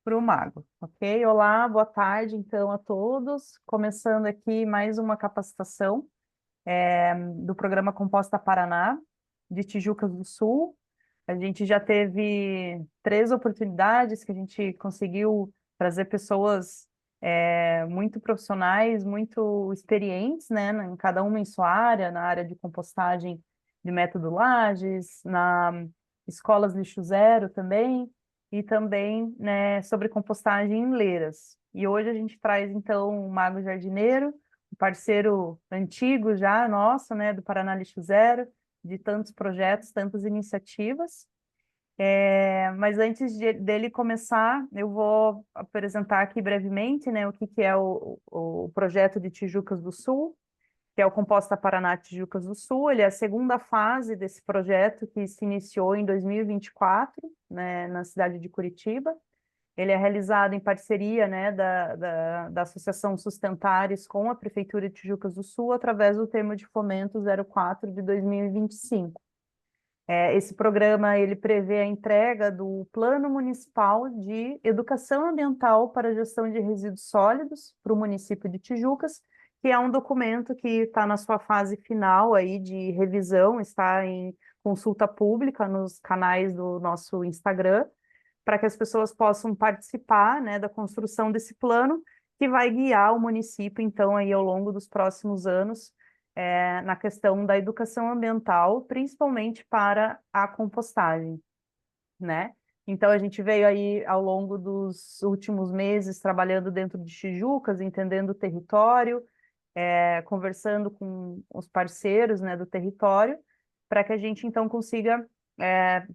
para o Mago, ok? Olá, boa tarde, então, a todos. Começando aqui mais uma capacitação do programa Composta Paraná, de Tijucas do Sul. A gente já teve 3 oportunidades que a gente conseguiu trazer pessoas muito profissionais, muito experientes, né, em cada uma em sua área, na área de compostagem de método Lages, na escolas lixo zero também, e também, né, sobre compostagem em leiras. E hoje a gente traz, então, o Mago Jardineiro, um parceiro antigo já, nosso, né, do Paraná Lixo Zero, de tantos projetos, tantas iniciativas. Mas antes dele começar, eu vou apresentar aqui brevemente, né, o que, que é o projeto de Tijucas do Sul, que é o Composta Paraná Tijucas do Sul. Ele é a segunda fase desse projeto que se iniciou em 2024, né, na cidade de Curitiba. Ele é realizado em parceria, né, da Associação Sustentares com a Prefeitura de Tijucas do Sul, através do termo de fomento 04 de 2025. Esse programa ele prevê a entrega do Plano Municipal de Educação Ambiental para a Gestão de Resíduos Sólidos para o município de Tijucas, que é um documento que está na sua fase final aí de revisão, está em consulta pública nos canais do nosso Instagram, para que as pessoas possam participar, né, da construção desse plano, que vai guiar o município, então, aí ao longo dos próximos anos, na questão da educação ambiental, principalmente para a compostagem, né? Então, a gente veio aí ao longo dos últimos meses trabalhando dentro de Tijucas, entendendo o território, conversando com os parceiros, né, do território, para que a gente então consiga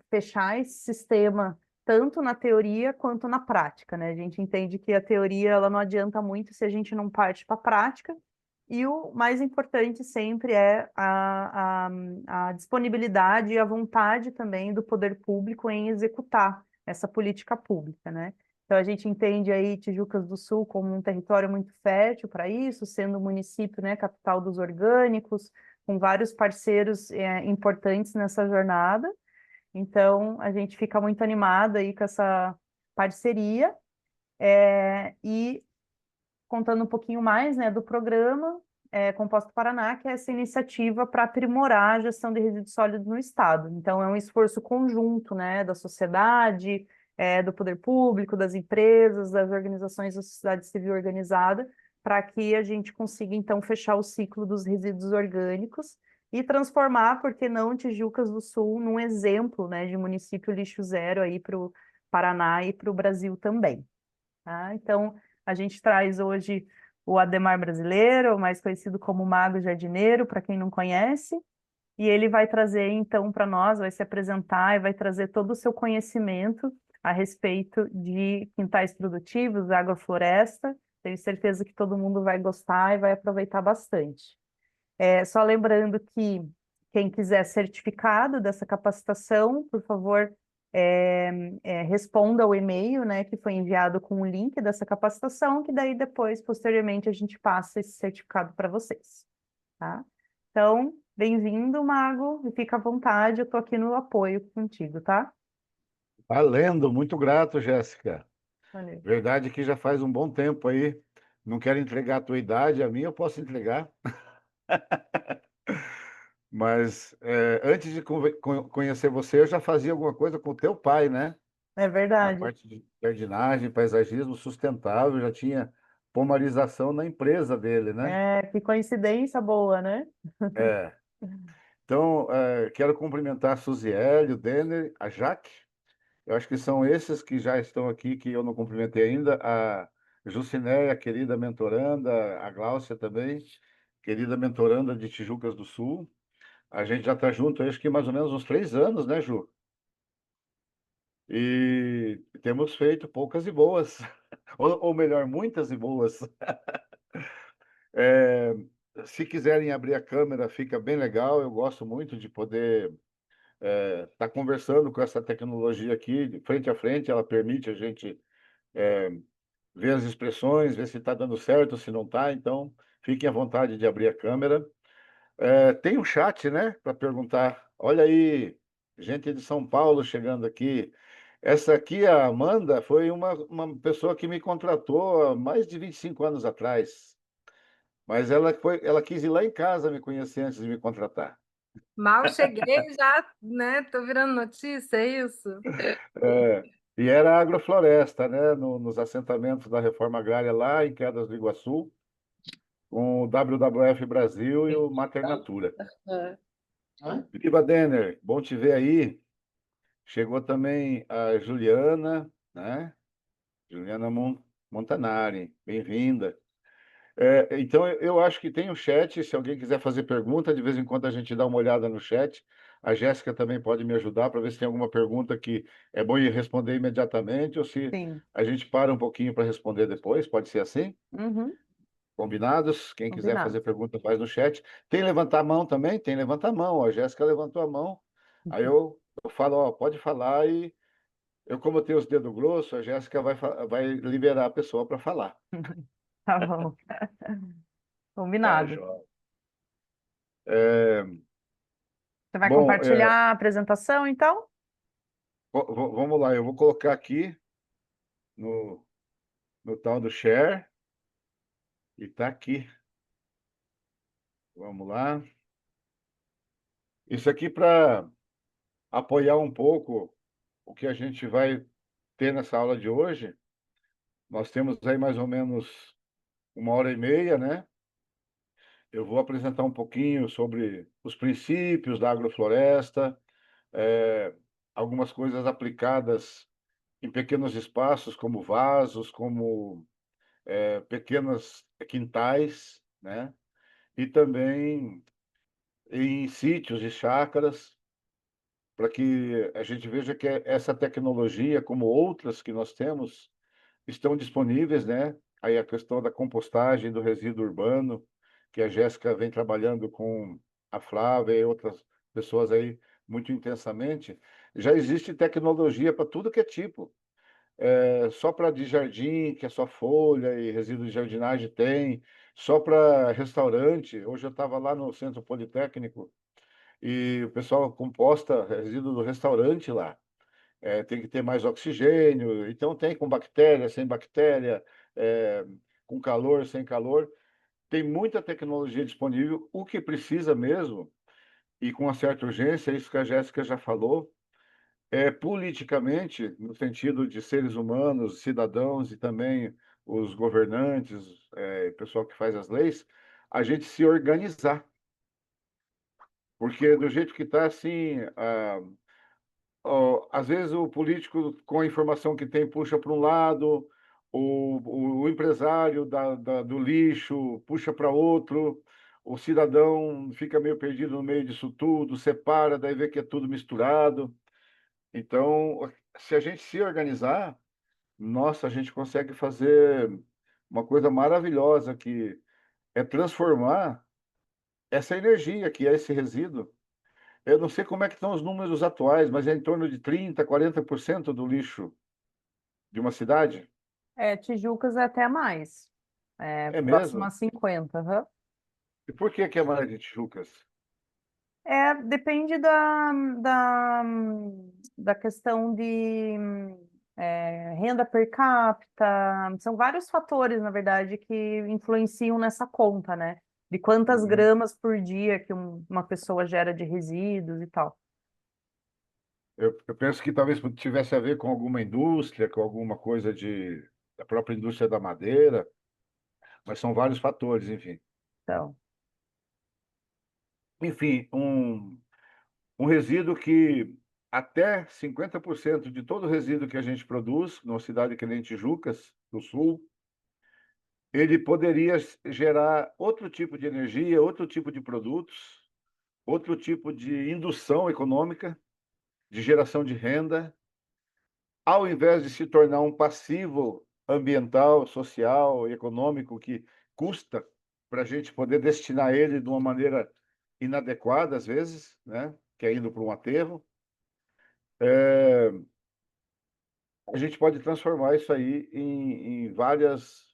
fechar esse sistema tanto na teoria quanto na prática, né? A gente entende que a teoria ela não adianta muito se a gente não parte para a prática, e o mais importante sempre é a disponibilidade e a vontade também do poder público em executar essa política pública, né? Então, a gente entende aí Tijucas do Sul como um território muito fértil para isso, sendo um município, né, capital dos orgânicos, com vários parceiros importantes nessa jornada. Então, a gente fica muito animada aí com essa parceria. E contando um pouquinho mais, né, do programa Composta Paraná, que é essa iniciativa para aprimorar a gestão de resíduos sólidos no estado. Então, é um esforço conjunto, né, da sociedade, do poder público, das empresas, das organizações da sociedade civil organizada, para que a gente consiga, então, fechar o ciclo dos resíduos orgânicos e transformar, por que não, Tijucas do Sul num exemplo, né, de município lixo zero aí para o Paraná e para o Brasil também. Tá? Então, a gente traz hoje o Ademar brasileiro, mais conhecido como Mago Jardineiro, para quem não conhece, e ele vai trazer, então, para nós, vai se apresentar e vai trazer todo o seu conhecimento a respeito de quintais produtivos, agrofloresta. Tenho certeza que todo mundo vai gostar e vai aproveitar bastante. Só lembrando que quem quiser certificado dessa capacitação, por favor, responda ao e-mail, né, que foi enviado com o link dessa capacitação, que daí depois, posteriormente, a gente passa esse certificado para vocês, tá? Então, bem-vindo, Mago, e fica à vontade, eu estou aqui no apoio contigo, tá? Valendo, muito grato, Jéssica. Valeu. Verdade que já faz um bom tempo aí. Não quero entregar a tua idade, a minha eu posso entregar. Mas antes de conhecer você, eu já fazia alguma coisa com o teu pai, né? É Na verdade. parte de jardinagem, paisagismo sustentável, já tinha pomarização na empresa dele, né? Que coincidência boa, né? É. Então, quero cumprimentar a Suziele, o Denner, a Jaque. Eu acho que são esses que já estão aqui, que eu não cumprimentei ainda. A Jucinéia, querida mentoranda, a Gláucia também, querida mentoranda de Tijucas do Sul. A gente já está junto, acho que mais ou menos uns 3 anos, né, Ju? E temos feito poucas e boas, ou melhor, muitas e boas. É, Se quiserem abrir a câmera, fica bem legal. Eu gosto muito de poder estar conversando com essa tecnologia aqui, de frente a frente. Ela permite a gente ver as expressões, ver se está dando certo, se não está. Então, fiquem à vontade de abrir a câmera. Tem um chat, né, para perguntar. Olha aí, gente de São Paulo chegando aqui. Essa aqui, a Amanda, foi uma pessoa que me contratou há mais de 25 anos atrás. Mas ela quis ir lá em casa me conhecer antes de me contratar. Mal cheguei já, né? Tô virando notícia, é isso? É, e era agrofloresta, né? Nos assentamentos da Reforma Agrária lá em Quedas do Iguaçu, com o WWF Brasil e o Mater Natura. É. Viva Denner, bom te ver aí. Chegou também a Juliana, né? Juliana Montanari, bem-vinda. Então, eu acho que tem o chat. Se alguém quiser fazer pergunta, de vez em quando a gente dá uma olhada no chat. A Jéssica também pode me ajudar para ver se tem alguma pergunta que é bom ir responder imediatamente ou se Sim. a gente para um pouquinho para responder depois. Pode ser assim? Uhum. Combinados? Quem quiser Combinado. fazer pergunta, faz no chat. Tem levantar a mão também? Tem levantar a mão. A Jéssica levantou a mão. Aí eu falo, ó, pode falar e como eu tenho os dedos grossos, a Jéssica vai liberar a pessoa para falar. Tá bom. Tá, Combinado. João? É, Você vai bom, compartilhar a apresentação, então? vamos lá, eu vou colocar aqui no, no tal do share e tá aqui. Vamos lá. Isso aqui para apoiar um pouco o que a gente vai ter nessa aula de hoje. Nós temos aí mais ou menos 1h30, né? Eu vou apresentar um pouquinho sobre os princípios da agrofloresta, é, algumas coisas aplicadas em pequenos espaços, como vasos, como pequenos quintais, né? E também em sítios e chácaras, para que a gente veja que essa tecnologia, como outras que nós temos, estão disponíveis, né? Aí a questão da compostagem do resíduo urbano, que a Jéssica vem trabalhando com a Flávia e outras pessoas aí muito intensamente, já existe tecnologia para tudo que é tipo. Só para de jardim, que é só folha e resíduo de jardinagem tem, só para restaurante. Hoje eu estava lá no Centro Politécnico e o pessoal composta resíduo do restaurante lá. Tem que ter mais oxigênio, então tem com bactéria, sem bactéria, é, com calor, sem calor. Tem muita tecnologia disponível. O que precisa mesmo, e com uma certa urgência, é isso que a Jéssica já falou, politicamente, no sentido de seres humanos, cidadãos e também os governantes, o pessoal que faz as leis, a gente se organizar. Porque do jeito que está, assim, às vezes o político, com a informação que tem, puxa para um lado, o empresário do lixo puxa para outro, o cidadão fica meio perdido no meio disso tudo, separa, daí vê que é tudo misturado. Então, se a gente se organizar, nossa, a gente consegue fazer uma coisa maravilhosa que é transformar essa energia que é esse resíduo. Eu não sei como é que estão os números atuais, mas é em torno de 30, 40% do lixo de uma cidade. Tijucas é até mais. É Próximo mesmo? a 50. Aham. E por que é mais de Tijucas? Depende da questão de renda per capita. São vários fatores, na verdade, que influenciam nessa conta, né? De quantas Uhum. gramas por dia que uma pessoa gera de resíduos e tal. Eu penso que talvez tivesse a ver com alguma indústria, com alguma coisa da própria indústria da madeira, mas são vários fatores, enfim. Então, Enfim, um resíduo que até 50% de todo o resíduo que a gente produz, numa cidade que nem Tijucas, do Sul, ele poderia gerar outro tipo de energia, outro tipo de produtos, outro tipo de indução econômica, de geração de renda, ao invés de se tornar um passivo ambiental, social e econômico que custa para a gente poder destinar ele de uma maneira inadequada, às vezes, né? Que é indo para um aterro. É, a gente pode transformar isso aí em várias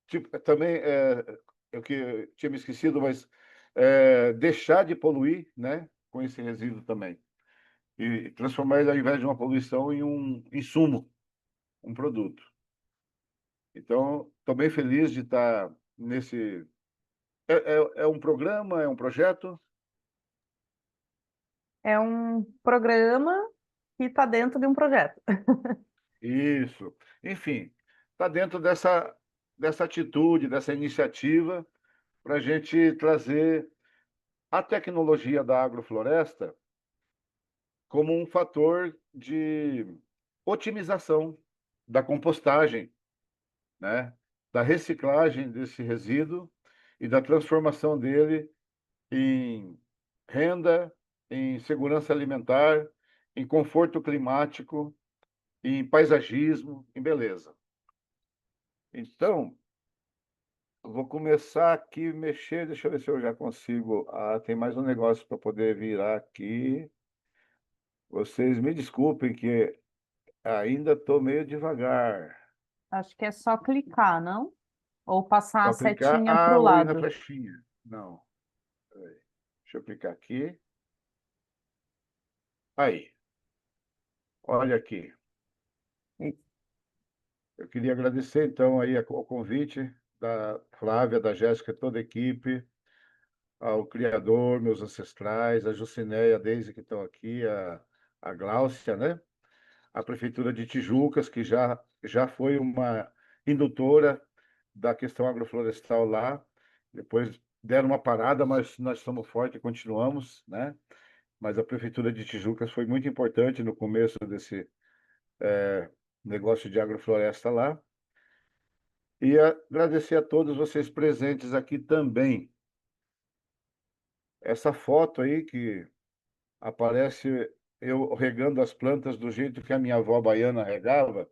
tipo, também eu que tinha me esquecido, mas deixar de poluir, né, com esse resíduo também. e transformar ele, ao invés de uma poluição, em um insumo, um produto. Então, estou bem feliz de estar nesse. É um programa, é um projeto? É um programa que está dentro de um projeto. Isso. Enfim, está dentro dessa atitude, dessa iniciativa, para a gente trazer a tecnologia da agrofloresta como um fator de otimização da compostagem, né? Da reciclagem desse resíduo e da transformação dele em renda, em segurança alimentar, em conforto climático, em paisagismo, em beleza. Então, vou começar aqui a mexer, deixa eu ver se eu já consigo. Ah, tem mais um negócio para poder virar aqui. Vocês me desculpem que ainda estou meio devagar. Acho que é só clicar, não? Ou passar a Só clicar, setinha para o ou ir na lado. flechinha. Não, peraí. Deixa eu clicar aqui. Aí, olha aqui. Eu queria agradecer, então, aí o convite da Flávia, da Jéssica, toda a equipe, ao criador, meus ancestrais, a Jucinéia, a Deise, que estão aqui, a Gláucia, né? A Prefeitura de Tijucas, que já foi uma indutora da questão agroflorestal lá. Depois deram uma parada, mas nós estamos fortes e continuamos, né? Mas a Prefeitura de Tijucas foi muito importante no começo desse negócio de agrofloresta lá. E agradecer a todos vocês presentes aqui também. Essa foto aí que aparece eu regando as plantas do jeito que a minha avó baiana regava,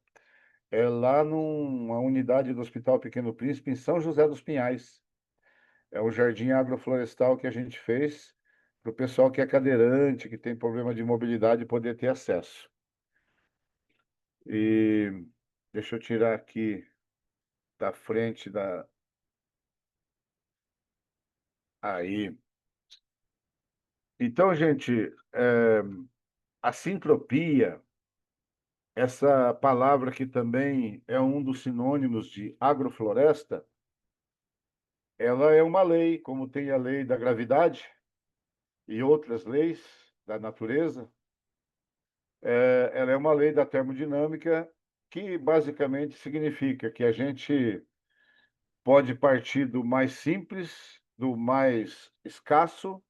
é lá numa unidade do Hospital Pequeno Príncipe, em São José dos Pinhais. É o jardim agroflorestal que a gente fez para o pessoal que é cadeirante, que tem problema de mobilidade, poder ter acesso. E deixa eu tirar aqui da frente da. Aí. Então, gente, a sintropia, essa palavra que também é um dos sinônimos de agrofloresta, ela é uma lei, como tem a lei da gravidade e outras leis da natureza. Ela é uma lei da termodinâmica que basicamente significa que a gente pode partir do mais simples, do mais escasso,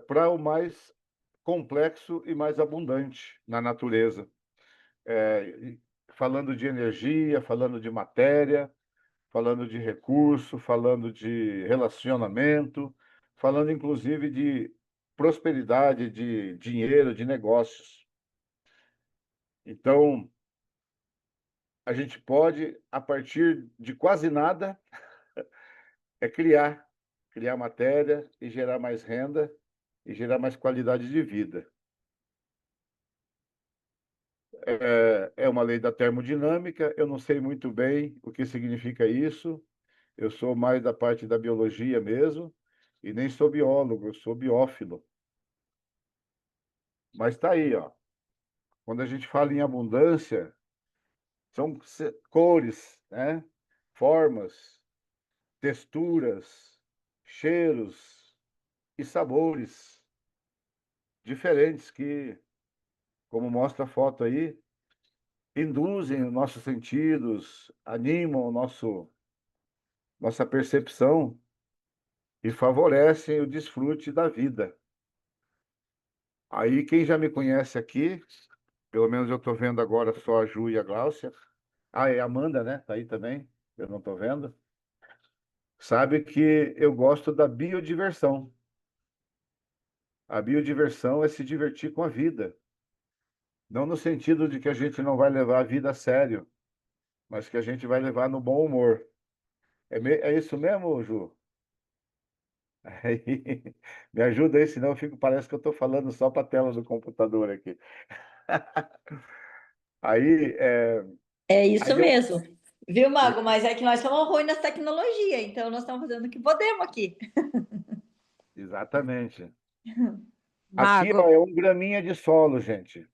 para o mais complexo e mais abundante na natureza. Falando de energia, falando de matéria, falando de recurso, falando de relacionamento, falando inclusive de prosperidade, de dinheiro, de negócios. Então, a gente pode, a partir de quase nada, criar matéria e gerar mais renda e gerar mais qualidade de vida. É uma lei da termodinâmica, eu não sei muito bem o que significa isso, eu sou mais da parte da biologia mesmo, e nem sou biólogo, eu sou biófilo. Mas está aí, ó. Quando a gente fala em abundância, são cores, né? Formas, texturas, cheiros e sabores diferentes que, como mostra a foto aí, induzem os nossos sentidos, animam nossa percepção e favorecem o desfrute da vida. Aí, quem já me conhece aqui, pelo menos eu estou vendo agora só a Ju e a Gláucia. Ah, é a Amanda, né? Tá aí também, eu não estou vendo. Sabe que eu gosto da biodiversão. A biodiversão é se divertir com a vida. Não no sentido de que a gente não vai levar a vida a sério, mas que a gente vai levar no bom humor. É isso mesmo, Ju? Aí, me ajuda aí, senão parece que eu estou falando só para a tela do computador aqui. Aí, É isso aí eu, mesmo. Viu, Mago? Mas é que nós somos ruins nas tecnologias, então nós estamos fazendo o que podemos aqui. exatamente. Aqui, Mago. ó, é um graminha de solo, gente.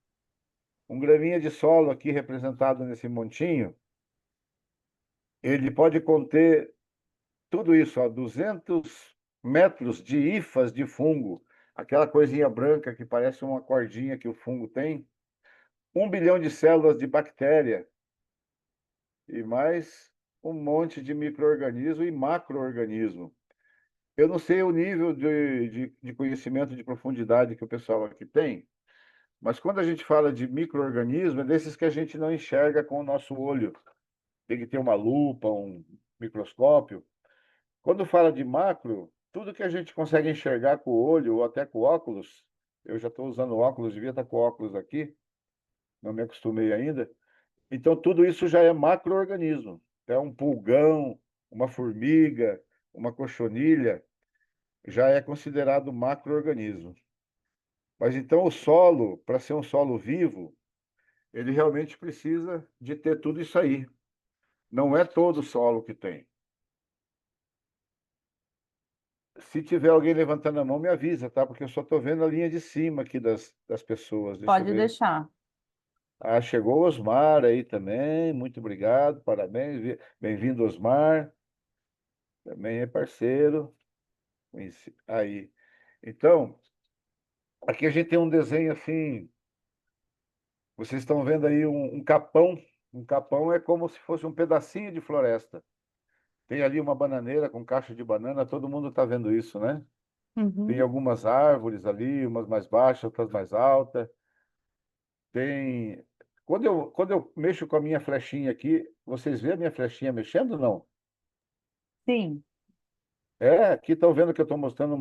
Um graminha de solo aqui representado nesse montinho, ele pode conter tudo isso, ó, 200 metros de hifas de fungo, aquela coisinha branca que parece uma cordinha que o fungo tem, 1 bilhão de células de bactéria e mais um monte de micro-organismo e macro-organismo. Eu não sei o nível de conhecimento de profundidade que o pessoal aqui tem, mas quando a gente fala de micro-organismo, é desses que a gente não enxerga com o nosso olho. Tem que ter uma lupa, um microscópio. Quando fala de macro, tudo que a gente consegue enxergar com o olho ou até com óculos, eu já estou usando óculos, devia estar com óculos aqui, não me acostumei ainda. Então, tudo isso já é macro-organismo. É um pulgão, uma formiga, uma cochonilha, já é considerado macro-organismo. Mas então o solo, para ser um solo vivo, ele realmente precisa de ter tudo isso aí. Não é todo solo que tem. Se tiver alguém levantando a mão, me avisa, tá? Porque eu só estou vendo a linha de cima aqui das pessoas. Deixa eu Pode ver. deixar. Ah, chegou o Osmar aí também. Muito obrigado, parabéns. Bem-vindo, Osmar. Também é parceiro. Aí. Então, aqui a gente tem um desenho assim. Vocês estão vendo aí um capão. Um capão é como se fosse um pedacinho de floresta. Tem ali uma bananeira com caixa de banana, todo mundo está vendo isso, né? Tem Uhum. algumas árvores ali, umas mais baixas, outras mais altas. Tem. Quando eu mexo com a minha flechinha aqui, vocês veem a minha flechinha mexendo ou não? Sim, É, aqui estão vendo que eu estou mostrando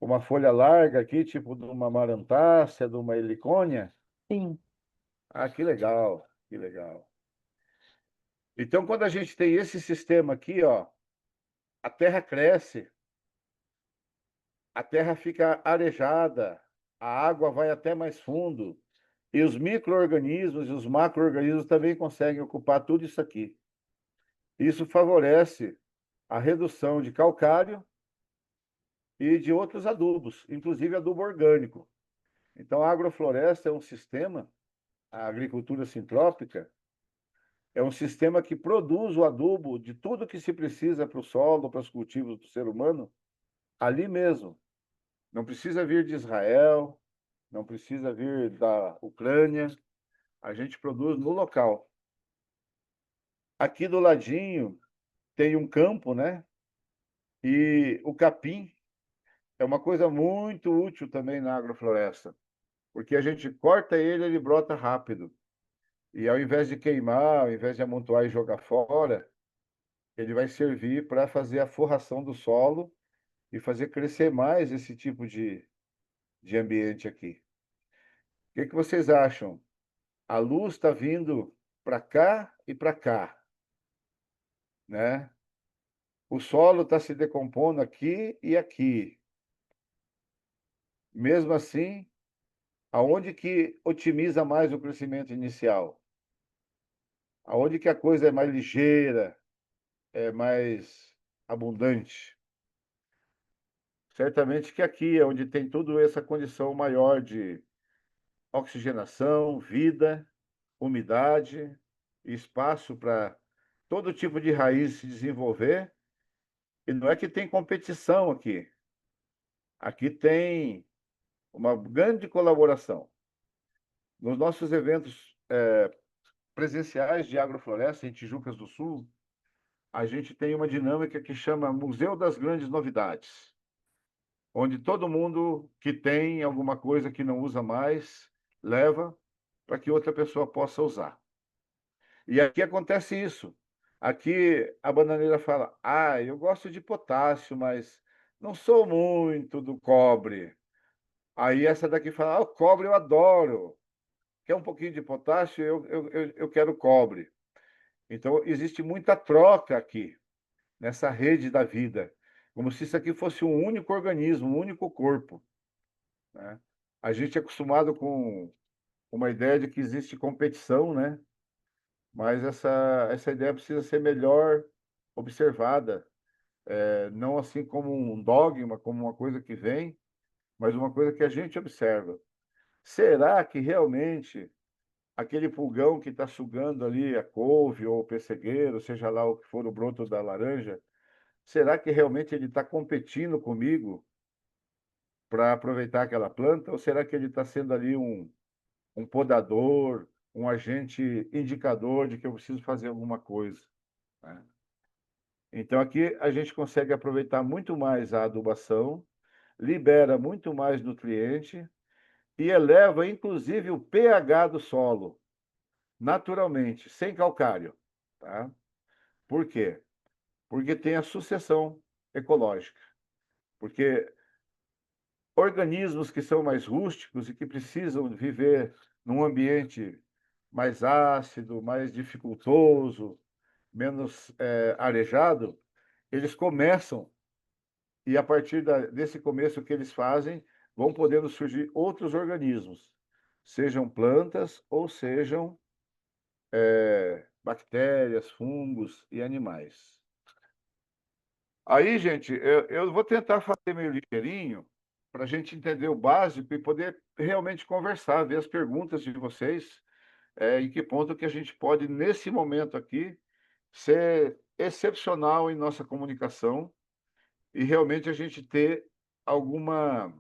uma folha larga aqui, tipo de uma marantácea, de uma helicônia. sim. Ah, que legal, que legal. Então, quando a gente tem esse sistema aqui, ó, a terra cresce, a terra fica arejada, a água vai até mais fundo, e os micro-organismos e os macro-organismos também conseguem ocupar tudo isso aqui. Isso favorece a redução de calcário e de outros adubos, inclusive adubo orgânico. Então, a agrofloresta é um sistema, a agricultura sintrópica, é um sistema que produz o adubo de tudo que se precisa para o solo, para os cultivos do ser humano, ali mesmo. Não precisa vir de Israel, não precisa vir da Ucrânia, a gente produz no local. Aqui do ladinho tem um campo, né? E o capim é uma coisa muito útil também na agrofloresta, porque a gente corta ele, ele brota rápido. E ao invés de queimar, ao invés de amontoar e jogar fora, ele vai servir para fazer a forração do solo e fazer crescer mais esse tipo de ambiente aqui. O que que vocês acham? A luz está vindo para cá e para cá, né? O solo está se decompondo aqui e aqui. Mesmo assim, aonde que otimiza mais o crescimento inicial? Aonde que a coisa é mais ligeira, é mais abundante? Certamente que aqui é onde tem toda essa condição maior de oxigenação, vida, umidade, espaço para todo tipo de raiz se desenvolver. E não é que tem competição aqui. Aqui tem uma grande colaboração. Nos nossos eventos presenciais de agrofloresta em Tijucas do Sul, a gente tem uma dinâmica que chama Museu das Grandes Novidades, onde todo mundo que tem alguma coisa que não usa mais, leva para que outra pessoa possa usar. E aqui acontece isso. Aqui a bananeira fala: ah, eu gosto de potássio, mas não sou muito do cobre. Aí essa daqui fala: ah, o cobre eu adoro. Quer um pouquinho de potássio? Eu quero cobre. Então, existe muita troca aqui, nessa rede da vida, como se isso aqui fosse um único organismo, um único corpo, né? A gente é acostumado com uma ideia de que existe competição, né? Mas essa ideia precisa ser melhor observada, não assim como um dogma, como uma coisa que vem, mas uma coisa que a gente observa. Será que realmente aquele pulgão que está sugando ali a couve ou o pessegueiro, seja lá o que for o broto da laranja, será que realmente ele está competindo comigo para aproveitar aquela planta? Ou será que ele está sendo ali um podador, um agente indicador de que eu preciso fazer alguma coisa, né? Então, aqui a gente consegue aproveitar muito mais a adubação, libera muito mais nutriente e eleva, inclusive, o pH do solo, naturalmente, sem calcário, tá? Por quê? Porque tem a sucessão ecológica. Porque organismos que são mais rústicos e que precisam viver num ambiente mais ácido, mais dificultoso, menos arejado, eles começam, e a partir desse começo que eles fazem, vão podendo surgir outros organismos, sejam plantas ou sejam bactérias, fungos e animais. Aí, gente, eu vou tentar fazer meio ligeirinho para a gente entender o básico e poder realmente conversar, ver as perguntas de vocês, em que ponto que a gente pode, nesse momento aqui, ser excepcional em nossa comunicação e realmente a gente ter alguma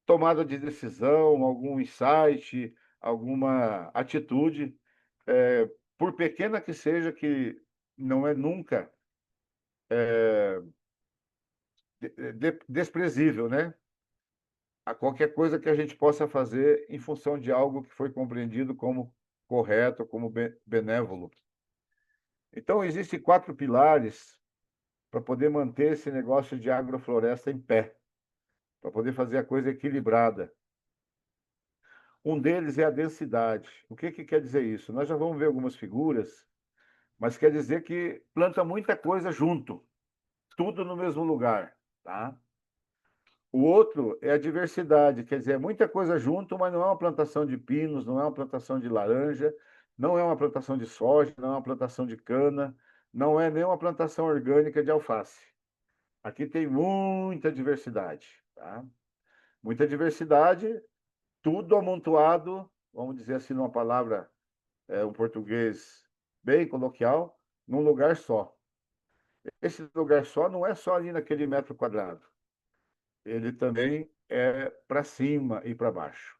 tomada de decisão, algum insight, alguma atitude, por pequena que seja, que não é nunca desprezível, né? A qualquer coisa que a gente possa fazer em função de algo que foi compreendido como correto, como benévolo. Então, existem 4 pilares para poder manter esse negócio de agrofloresta em pé, para poder fazer a coisa equilibrada. Um deles é a densidade. O que quer dizer isso? Nós já vamos ver algumas figuras, mas quer dizer que planta muita coisa junto, tudo no mesmo lugar, tá? O outro é a diversidade, quer dizer, é muita coisa junto, mas não é uma plantação de pinos, não é uma plantação de laranja, não é uma plantação de soja, não é uma plantação de cana, não é nem uma plantação orgânica de alface. Aqui tem muita diversidade, tá? Muita diversidade, tudo amontoado, vamos dizer assim, numa palavra, um português bem coloquial, num lugar só. Esse lugar só não é só ali naquele metro quadrado. Ele também é para cima e para baixo.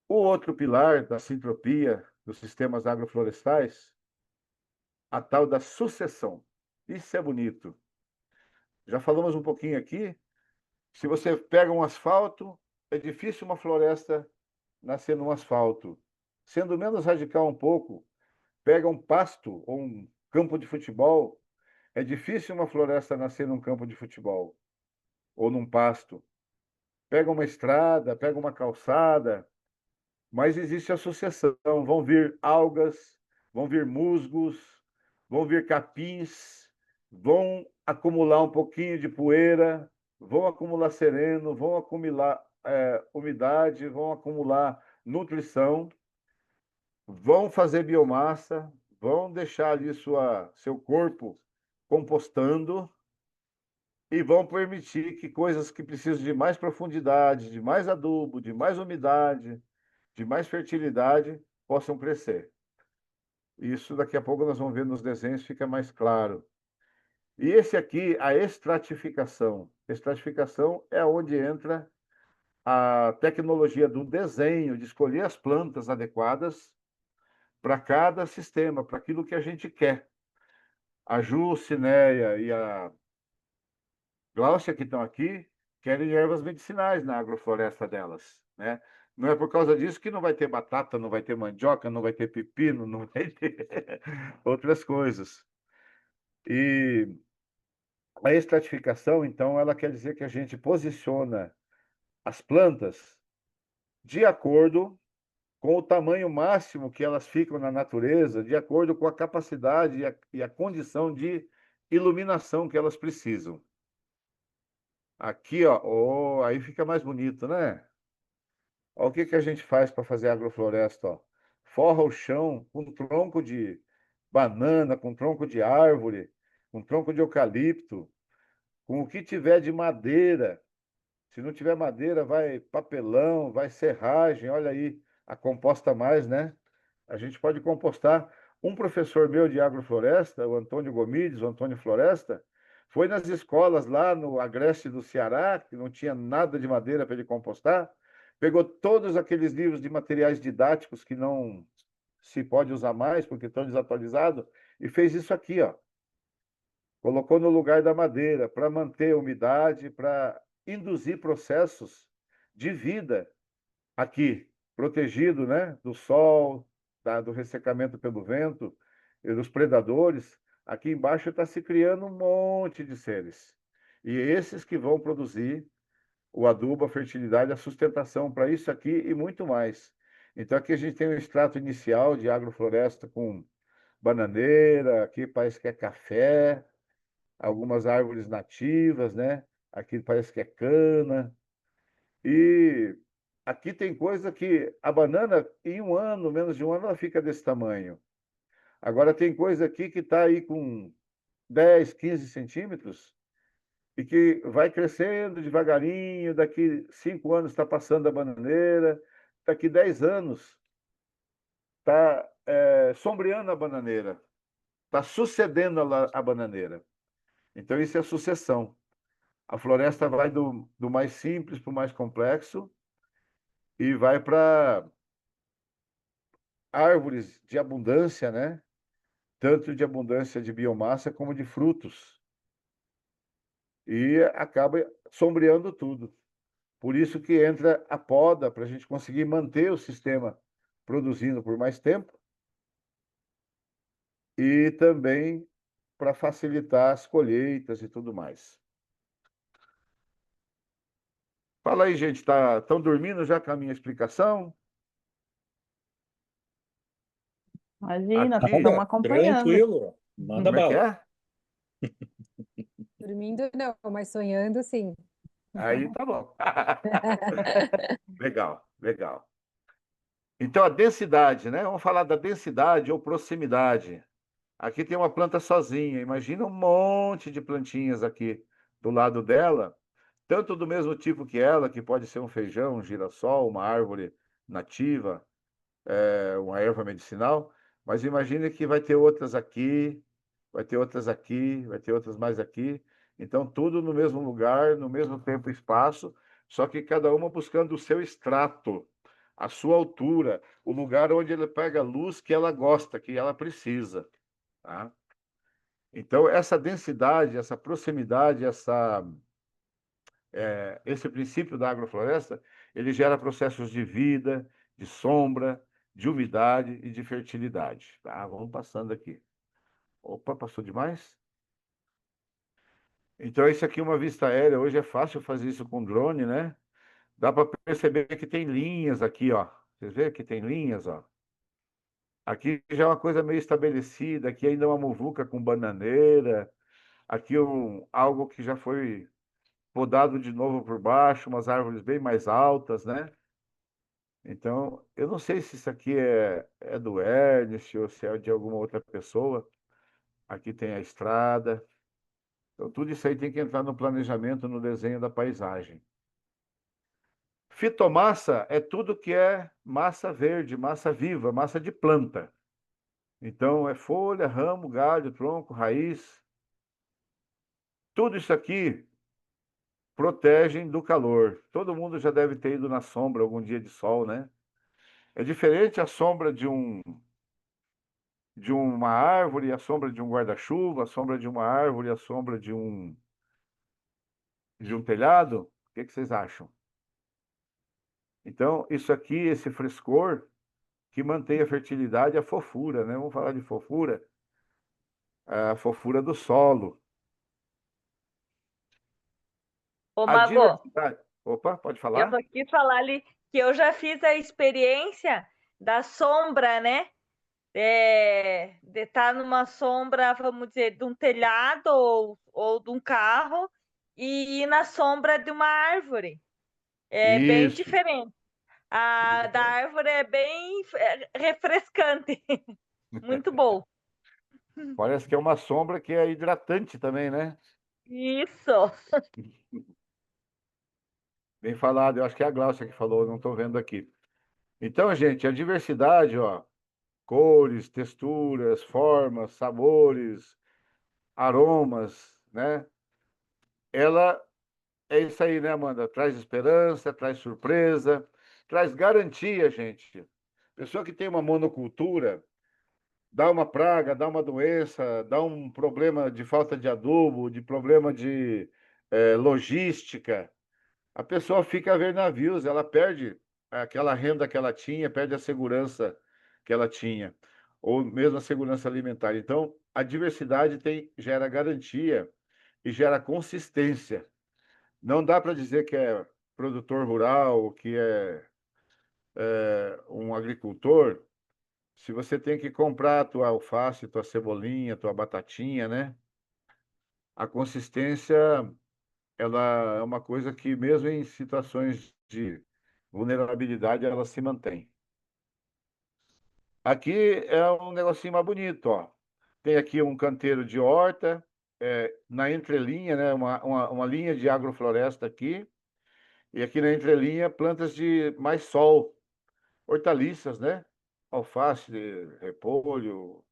O outro pilar da sintropia dos sistemas agroflorestais, a tal da sucessão. Isso é bonito. Já falamos um pouquinho aqui. Se você pega um asfalto, é difícil uma floresta nascer num asfalto. Sendo menos radical um pouco, pega um pasto ou um campo de futebol, é difícil uma floresta nascer num campo de futebol ou num pasto. Pega uma estrada, pega uma calçada, mas existe a sucessão. Vão vir algas, vão vir musgos, vão vir capins, vão acumular um pouquinho de poeira, vão acumular sereno, vão acumular umidade, vão acumular nutrição, vão fazer biomassa, vão deixar ali seu corpo compostando e vão permitir que coisas que precisam de mais profundidade, de mais adubo, de mais umidade, de mais fertilidade, possam crescer. Isso daqui a pouco nós vamos ver nos desenhos, fica mais claro. E esse aqui, a estratificação. Estratificação é onde entra a tecnologia do desenho, de escolher as plantas adequadas para cada sistema, para aquilo que a gente quer. A Jucinéia e a Gláucia, que estão aqui, querem ervas medicinais na agrofloresta delas, né? Não é por causa disso que não vai ter batata, não vai ter mandioca, não vai ter pepino, não vai ter outras coisas. E a estratificação, então, ela quer dizer que a gente posiciona as plantas de acordo com o tamanho máximo que elas ficam na natureza, de acordo com a capacidade e a condição de iluminação que elas precisam. Aqui, ó, aí fica mais bonito, né? Ó, o que a gente faz para fazer agrofloresta? Ó? Forra o chão com tronco de banana, com tronco de árvore, com tronco de eucalipto, com o que tiver de madeira, Se não tiver madeira, vai papelão, vai serragem. Olha aí, a composta mais, né? A gente pode compostar. Um professor meu de agrofloresta, o Antônio Gomides, o Antônio Floresta, foi nas escolas lá no Agreste do Ceará, que não tinha nada de madeira para ele compostar, pegou todos aqueles livros de materiais didáticos que não se pode usar mais porque estão desatualizados e fez isso aqui, ó. Colocou no lugar da madeira para manter a umidade, para induzir processos de vida aqui, protegido, né, do sol, do ressecamento pelo vento e dos predadores. Aqui embaixo está se criando um monte de seres. E esses que vão produzir o adubo, a fertilidade, a sustentação para isso aqui e muito mais. Então aqui a gente tem um extrato inicial de agrofloresta com bananeira, aqui parece que é café, algumas árvores nativas, né? Aqui parece que é cana. E aqui tem coisa que a banana, em um ano, menos de um ano, ela fica desse tamanho. Agora tem coisa aqui que está aí com 10, 15 centímetros e que vai crescendo devagarinho. Daqui 5 anos está passando a bananeira, daqui 10 anos está sombreando a bananeira, está sucedendo a bananeira. Então, isso é sucessão. A floresta vai do mais simples para o mais complexo e vai para árvores de abundância, né? Tanto de abundância de biomassa como de frutos. E acaba sombreando tudo. Por isso que entra a poda, para a gente conseguir manter o sistema produzindo por mais tempo e também para facilitar as colheitas e tudo mais. Fala aí, gente, estão dormindo já com a minha explicação? Imagina, Aqui, estamos Nada, acompanhando. tranquilo. Manda como é que bala. é? Dormindo não, mas sonhando sim. Aí tá bom. Legal, legal. Então, a densidade, né? Vamos falar da densidade ou proximidade. Aqui tem uma planta sozinha. Imagina um monte de plantinhas aqui do lado dela, tanto do mesmo tipo que ela, que pode ser um feijão, um girassol, uma árvore nativa, uma erva medicinal, mas imagine que vai ter outras aqui, vai ter outras aqui, vai ter outras mais aqui. Então, tudo no mesmo lugar, no mesmo tempo e espaço, só que cada uma buscando o seu extrato, a sua altura, o lugar onde ele pega a luz que ela gosta, que ela precisa. Tá? Então, essa densidade, essa proximidade, esse princípio da agrofloresta, ele gera processos de vida, de sombra, de umidade e de fertilidade. Tá? Vamos passando aqui. Opa, passou demais? Então, isso aqui é uma vista aérea. Hoje é fácil fazer isso com drone, né? Dá para perceber que tem linhas aqui, ó. Vocês veem que tem linhas, ó. Aqui já é uma coisa meio estabelecida. Aqui ainda é uma muvuca com bananeira. Aqui algo que já foi podado de novo por baixo, umas árvores bem mais altas, né? Então, eu não sei se isso aqui é do Ernest ou se é de alguma outra pessoa. Aqui tem a estrada. Então, tudo isso aí tem que entrar no planejamento, no desenho da paisagem. Fitomassa é tudo que é massa verde, massa viva, massa de planta. Então, é folha, ramo, galho, tronco, raiz. Tudo isso aqui protegem do calor. Todo mundo já deve ter ido na sombra algum dia de sol, né? É diferente a sombra de uma árvore, a sombra de um guarda-chuva, a sombra de uma árvore, a sombra de um telhado. O que vocês acham? Então, isso aqui, esse frescor, que mantém a fertilidade e a fofura, né? Vamos falar de fofura, a fofura do solo. Ô, A Mago, diversidade. Opa, pode eu falar? só quis falar ali que eu já fiz a experiência da sombra, né? De estar numa sombra, vamos dizer, de um telhado ou de um carro e ir na sombra de uma árvore. É bem Isso. diferente. A da árvore é bem refrescante. Muito bom. Parece que é uma sombra que é hidratante também, né? Isso. Bem falado, eu acho que é a Gláucia que falou, não estou vendo aqui. Então, gente, a diversidade, ó, cores, texturas, formas, sabores, aromas, né? Ela é isso aí, né, Amanda? Traz esperança, traz surpresa, traz garantia, gente. Pessoa que tem uma monocultura, dá uma praga, dá uma doença, dá um problema de falta de adubo, de problema de logística, a pessoa fica a ver navios, ela perde aquela renda que ela tinha, perde a segurança que ela tinha, ou mesmo a segurança alimentar. Então, a diversidade gera garantia e gera consistência. Não dá para dizer que é produtor rural, que é um agricultor, se você tem que comprar a tua alface, tua cebolinha, tua batatinha, né? A consistência, ela é uma coisa que mesmo em situações de vulnerabilidade, ela se mantém. Aqui é um negocinho mais bonito, ó. Tem aqui um canteiro de horta, na entrelinha, né? Uma linha de agrofloresta aqui, e aqui na entrelinha, plantas de mais sol, hortaliças, né? Alface, repolho,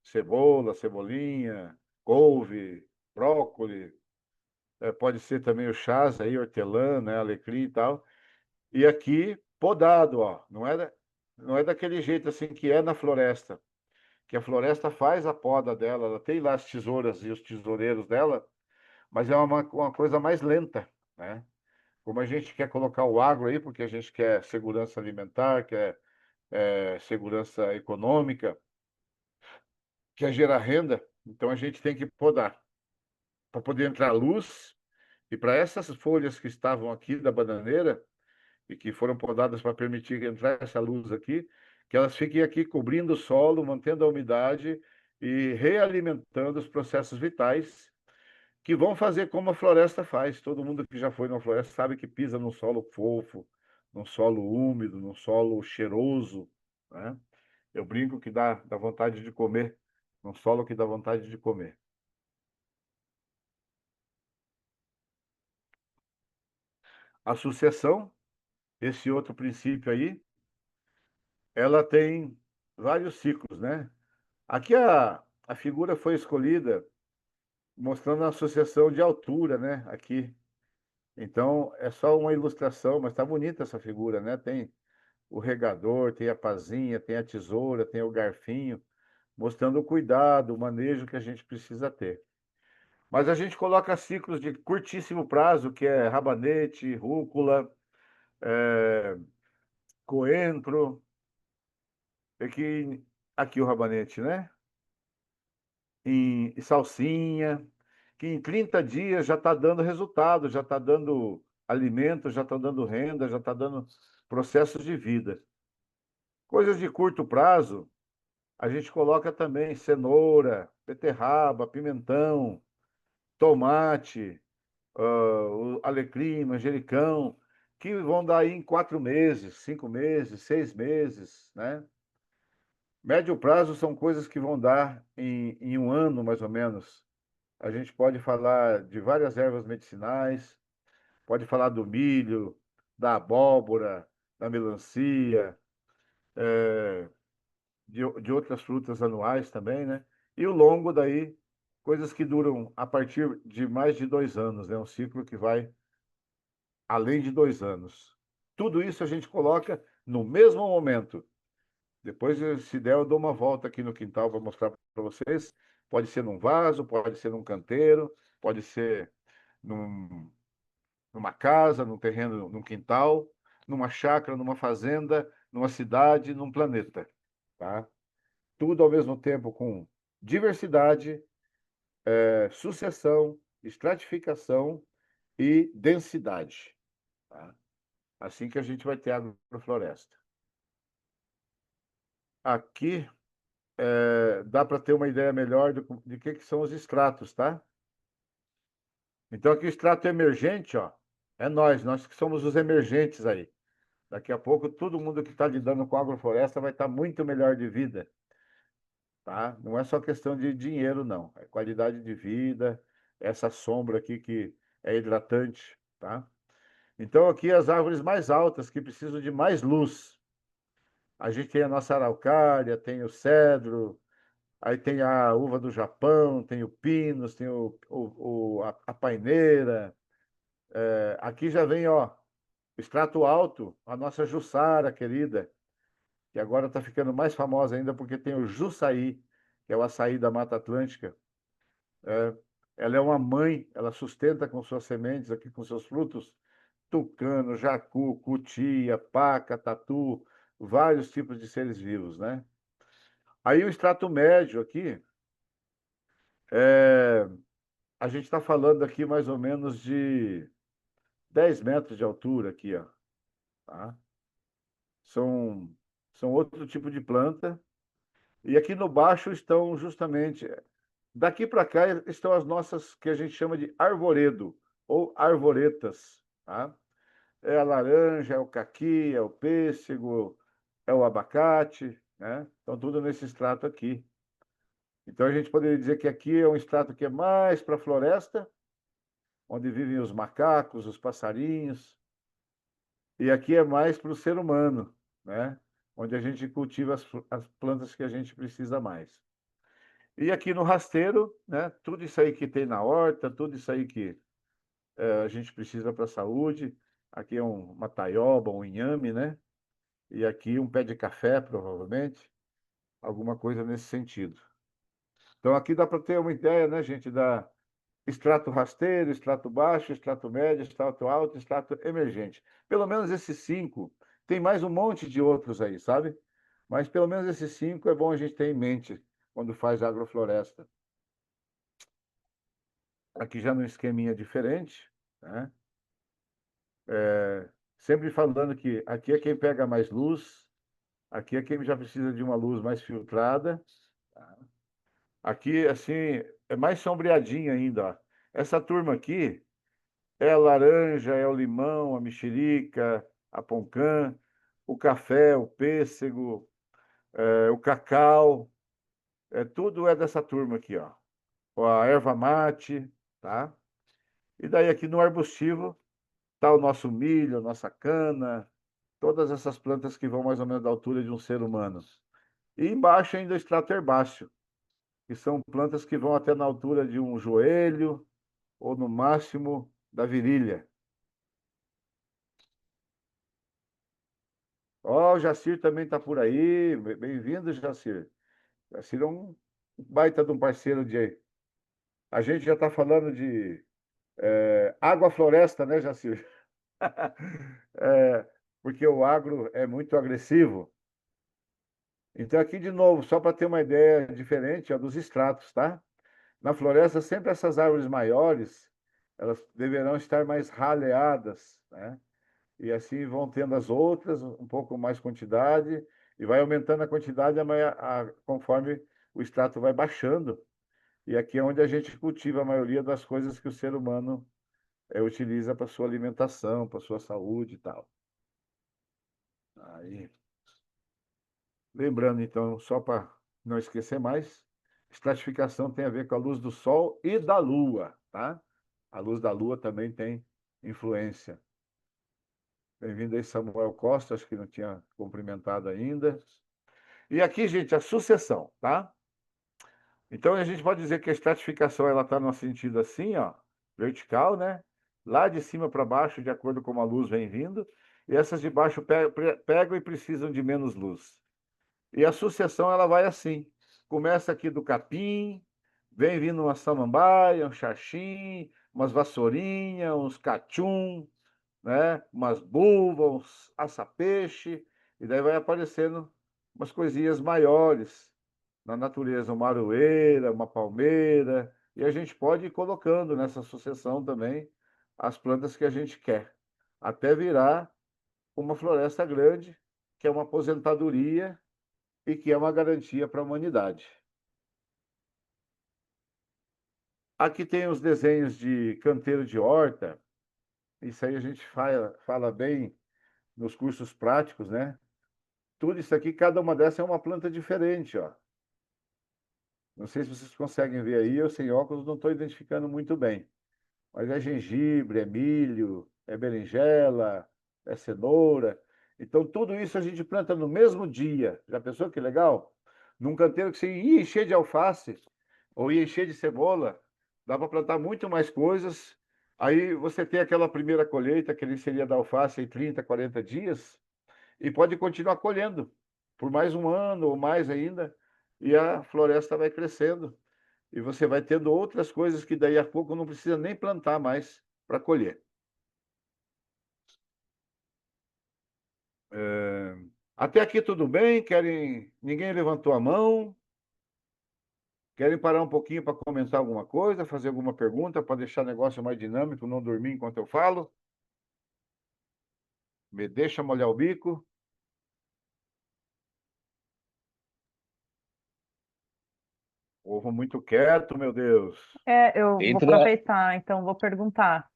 cebola, cebolinha, couve, brócolis, pode ser também o chás aí, hortelã, né? Alecrim e tal. E aqui, podado, ó. Não é daquele jeito assim que é na floresta. Que a floresta faz a poda dela, ela tem lá as tesouras e os tesoureiros dela, mas é uma coisa mais lenta, né? Como a gente quer colocar o agro aí, porque a gente quer segurança alimentar, quer segurança econômica, quer gerar renda, então a gente tem que podar para poder entrar luz. E para essas folhas que estavam aqui da bananeira e que foram podadas para permitir entrar essa luz aqui, que elas fiquem aqui cobrindo o solo, mantendo a umidade e realimentando os processos vitais que vão fazer como a floresta faz. Todo mundo que já foi na floresta sabe que pisa num solo fofo, num solo úmido, num solo cheiroso, né? Eu brinco que dá vontade de comer, num solo que dá vontade de comer. A sucessão, esse outro princípio aí, ela tem vários ciclos, né? Aqui a figura foi escolhida mostrando a associação de altura, né? Aqui. Então, é só uma ilustração, mas tá bonita essa figura, né? Tem o regador, tem a pazinha, tem a tesoura, tem o garfinho, mostrando o cuidado, o manejo que a gente precisa ter. Mas a gente coloca ciclos de curtíssimo prazo, que é rabanete, rúcula, coentro, aqui o rabanete, né? E salsinha, que em 30 dias já está dando resultado, já está dando alimento, já está dando renda, já está dando processos de vida. Coisas de curto prazo, a gente coloca também cenoura, beterraba, pimentão, tomate, o alecrim, manjericão, que vão dar aí em 4 meses, 5 meses, 6 meses, né? Médio prazo são coisas que vão dar em um ano, mais ou menos. A gente pode falar de várias ervas medicinais, pode falar do milho, da abóbora, da melancia, de outras frutas anuais também, né? E o longo daí, coisas que duram a partir de mais de 2 anos, né? Um ciclo que vai além de 2 anos. Tudo isso a gente coloca no mesmo momento. Depois, se der, eu dou uma volta aqui no quintal para mostrar para vocês. Pode ser num vaso, pode ser num canteiro, pode ser numa casa, num terreno, num quintal, numa chácara, numa fazenda, numa cidade, num planeta, tá? Tudo ao mesmo tempo com diversidade, sucessão, estratificação e densidade, tá? Assim que a gente vai ter agrofloresta. Aqui dá para ter uma ideia melhor de que são os estratos, tá? Então aqui o extrato emergente, ó, é nós que somos os emergentes aí. Daqui a pouco todo mundo que está lidando com a agrofloresta vai estar muito melhor de vida, tá? Não é só questão de dinheiro, não. É qualidade de vida, essa sombra aqui que é hidratante, tá? Então, aqui as árvores mais altas que precisam de mais luz. A gente tem a nossa araucária, tem o cedro, aí tem a uva do Japão, tem o pinus, tem a paineira. Aqui já vem, ó, extrato alto, a nossa Jussara querida, que agora está ficando mais famosa ainda porque tem o Jussaí, que é o açaí da Mata Atlântica. É, ela é uma mãe, ela sustenta com suas sementes, aqui com seus frutos, tucano, jacu, cutia, paca, tatu, vários tipos de seres vivos, né? Aí o extrato médio aqui, é, a gente está falando aqui mais ou menos de 10 metros de altura aqui, ó, tá? São, são outro tipo de planta. E aqui no baixo estão justamente, daqui para cá estão as nossas, que a gente chama de arvoredo, ou arvoretas, tá? É a laranja, é o caqui, é o pêssego, é o abacate, né? Então, tudo nesse extrato aqui. Então, a gente poderia dizer que aqui é um extrato que é mais para a floresta, onde vivem os macacos, os passarinhos, e aqui é mais para o ser humano, né? Onde a gente cultiva as plantas que a gente precisa mais. E aqui no rasteiro, né? Tudo isso aí que tem na horta, tudo isso aí que a gente precisa para a saúde. Aqui é uma taioba, um inhame, né? E aqui um pé de café, provavelmente, alguma coisa nesse sentido. Então aqui dá para ter uma ideia, né, gente, da extrato rasteiro, extrato baixo, extrato médio, extrato alto, extrato emergente. Pelo menos esses 5. Tem mais um monte de outros aí, sabe? Mas pelo menos esses 5 é bom a gente ter em mente quando faz agrofloresta. Aqui já num esqueminha diferente, né? Sempre falando que aqui é quem pega mais luz, aqui é quem já precisa de uma luz mais filtrada. Aqui, assim, é mais sombreadinho ainda, ó. Essa turma aqui é a laranja, é o limão, a mexerica, a poncã, o café, o pêssego, o cacau, tudo é dessa turma aqui, ó. A erva mate, tá? E daí aqui no arbustivo tá o nosso milho, a nossa cana, todas essas plantas que vão mais ou menos da altura de um ser humano. E embaixo ainda o extrato herbáceo, que são plantas que vão até na altura de um joelho ou no máximo da virilha. Ó, o Jacir também está por aí. Bem-vindo, Jacir. Jacir é um baita de um parceiro de. A gente já está falando de água-floresta, né, Jacir? É, porque o agro é muito agressivo. Então, aqui de novo, só para ter uma ideia diferente, ó, dos extratos, tá? Na floresta, sempre essas árvores maiores, elas deverão estar mais raleadas, né? E assim vão tendo as outras, um pouco mais quantidade, e vai aumentando a quantidade conforme o extrato vai baixando. E aqui é onde a gente cultiva a maioria das coisas que o ser humano utiliza para sua alimentação, para sua saúde e tal. Aí, lembrando, então, só para não esquecer mais, estratificação tem a ver com a luz do Sol e da Lua, tá? A luz da Lua também tem influência. Bem-vindo aí, Samuel Costa, acho que não tinha cumprimentado ainda. E aqui, gente, a sucessão, tá? Então, a gente pode dizer que a estratificação ela está no sentido assim, ó, vertical, né? Lá de cima para baixo, de acordo com a luz vem vindo, e essas de baixo pegam e precisam de menos luz. E a sucessão ela vai assim. Começa aqui do capim, vem vindo uma samambaia, um xaxim, umas vassourinhas, uns cachum, né? Umas buvas, uns aça-peixe, e daí vai aparecendo umas coisinhas maiores na natureza, uma aroeira, uma palmeira, e a gente pode ir colocando nessa sucessão também as plantas que a gente quer, até virar uma floresta grande, que é uma aposentadoria e que é uma garantia para a humanidade. Aqui tem os desenhos de canteiro de horta. Isso aí a gente fala bem nos cursos práticos, né? Tudo isso aqui, cada uma dessas é uma planta diferente, ó. Não sei se vocês conseguem ver aí, eu sem óculos não estou identificando muito bem. mas é gengibre, é milho, é berinjela, é cenoura. Então, tudo isso a gente planta no mesmo dia. Já pensou que legal? Num canteiro que você ia encher de alface ou ia encher de cebola, dá para plantar muito mais coisas. Aí você tem aquela primeira colheita, que seria da alface em 30, 40 dias, e pode continuar colhendo por mais um ano ou mais ainda, e a floresta vai crescendo. E você vai tendo outras coisas que daí a pouco não precisa nem plantar mais para colher. Até aqui tudo bem? Querem? Ninguém levantou a mão? Querem parar um pouquinho para comentar alguma coisa, fazer alguma pergunta, para deixar o negócio mais dinâmico, não dormir enquanto eu falo? Me deixa molhar o bico. Ovo muito quieto, meu Deus. Eu vou Entra. aproveitar, então vou perguntar.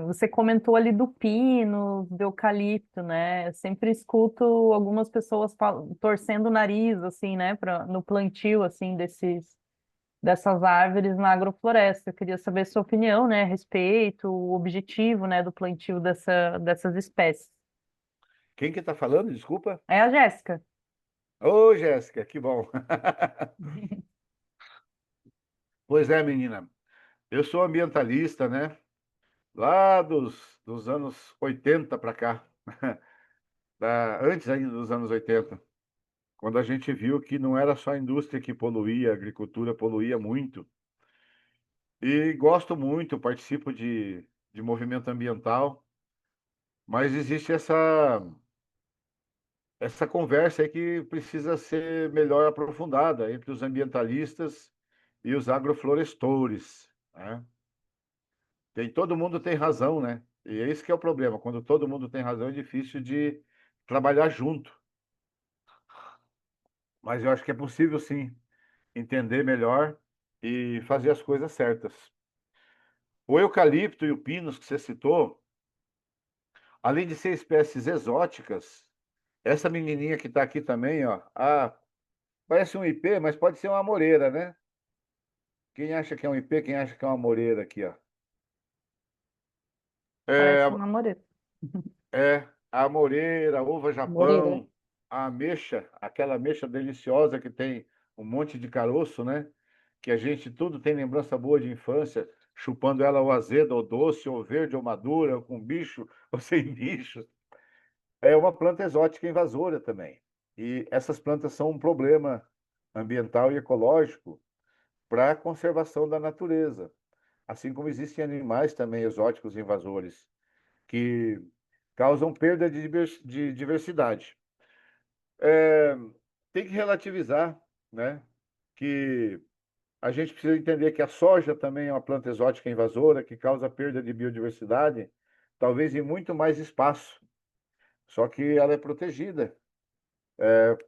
Você comentou ali do pino, do eucalipto, né? Eu sempre escuto algumas pessoas torcendo o nariz, assim, né, no plantio, assim, dessas árvores na agrofloresta. Eu queria saber sua opinião, né, a respeito, o objetivo, né, do plantio dessas espécies. Quem que está falando? Desculpa. É a Jéssica. Ô, Jéssica, que bom. Pois é, menina. Eu sou ambientalista, né? Lá dos anos 80 para cá. Antes ainda dos anos 80, quando a gente viu que não era só a indústria que poluía, a agricultura poluía muito. E gosto muito, participo de movimento ambiental, mas existe essa conversa aí que precisa ser melhor aprofundada entre os ambientalistas e os agroflorestores, né? Todo mundo tem razão, né? E é isso que é o problema. Quando todo mundo tem razão, é difícil de trabalhar junto. Mas eu acho que é possível, sim, entender melhor e fazer as coisas certas. O eucalipto e o pinus que você citou, além de ser espécies exóticas, essa menininha que está aqui também, ó, parece um ipê, mas pode ser uma amoreira, né? Quem acha que é um ipê, quem acha que é uma amoreira aqui, ó. Parece É, uma morena. a amoreira, a uva Moreira. Japão, a ameixa, aquela ameixa deliciosa que tem um monte de caroço, né? Que a gente tudo tem lembrança boa de infância, chupando ela ou azeda, ou doce, ou verde, ou madura, ou com bicho, ou sem bicho. É uma planta exótica invasora também. E essas plantas são um problema ambiental e ecológico para a conservação da natureza. Assim como existem animais também exóticos invasores, que causam perda de diversidade. Tem que relativizar, né? Que a gente precisa entender que a soja também é uma planta exótica invasora que causa perda de biodiversidade, talvez em muito mais espaço. Só que ela é protegida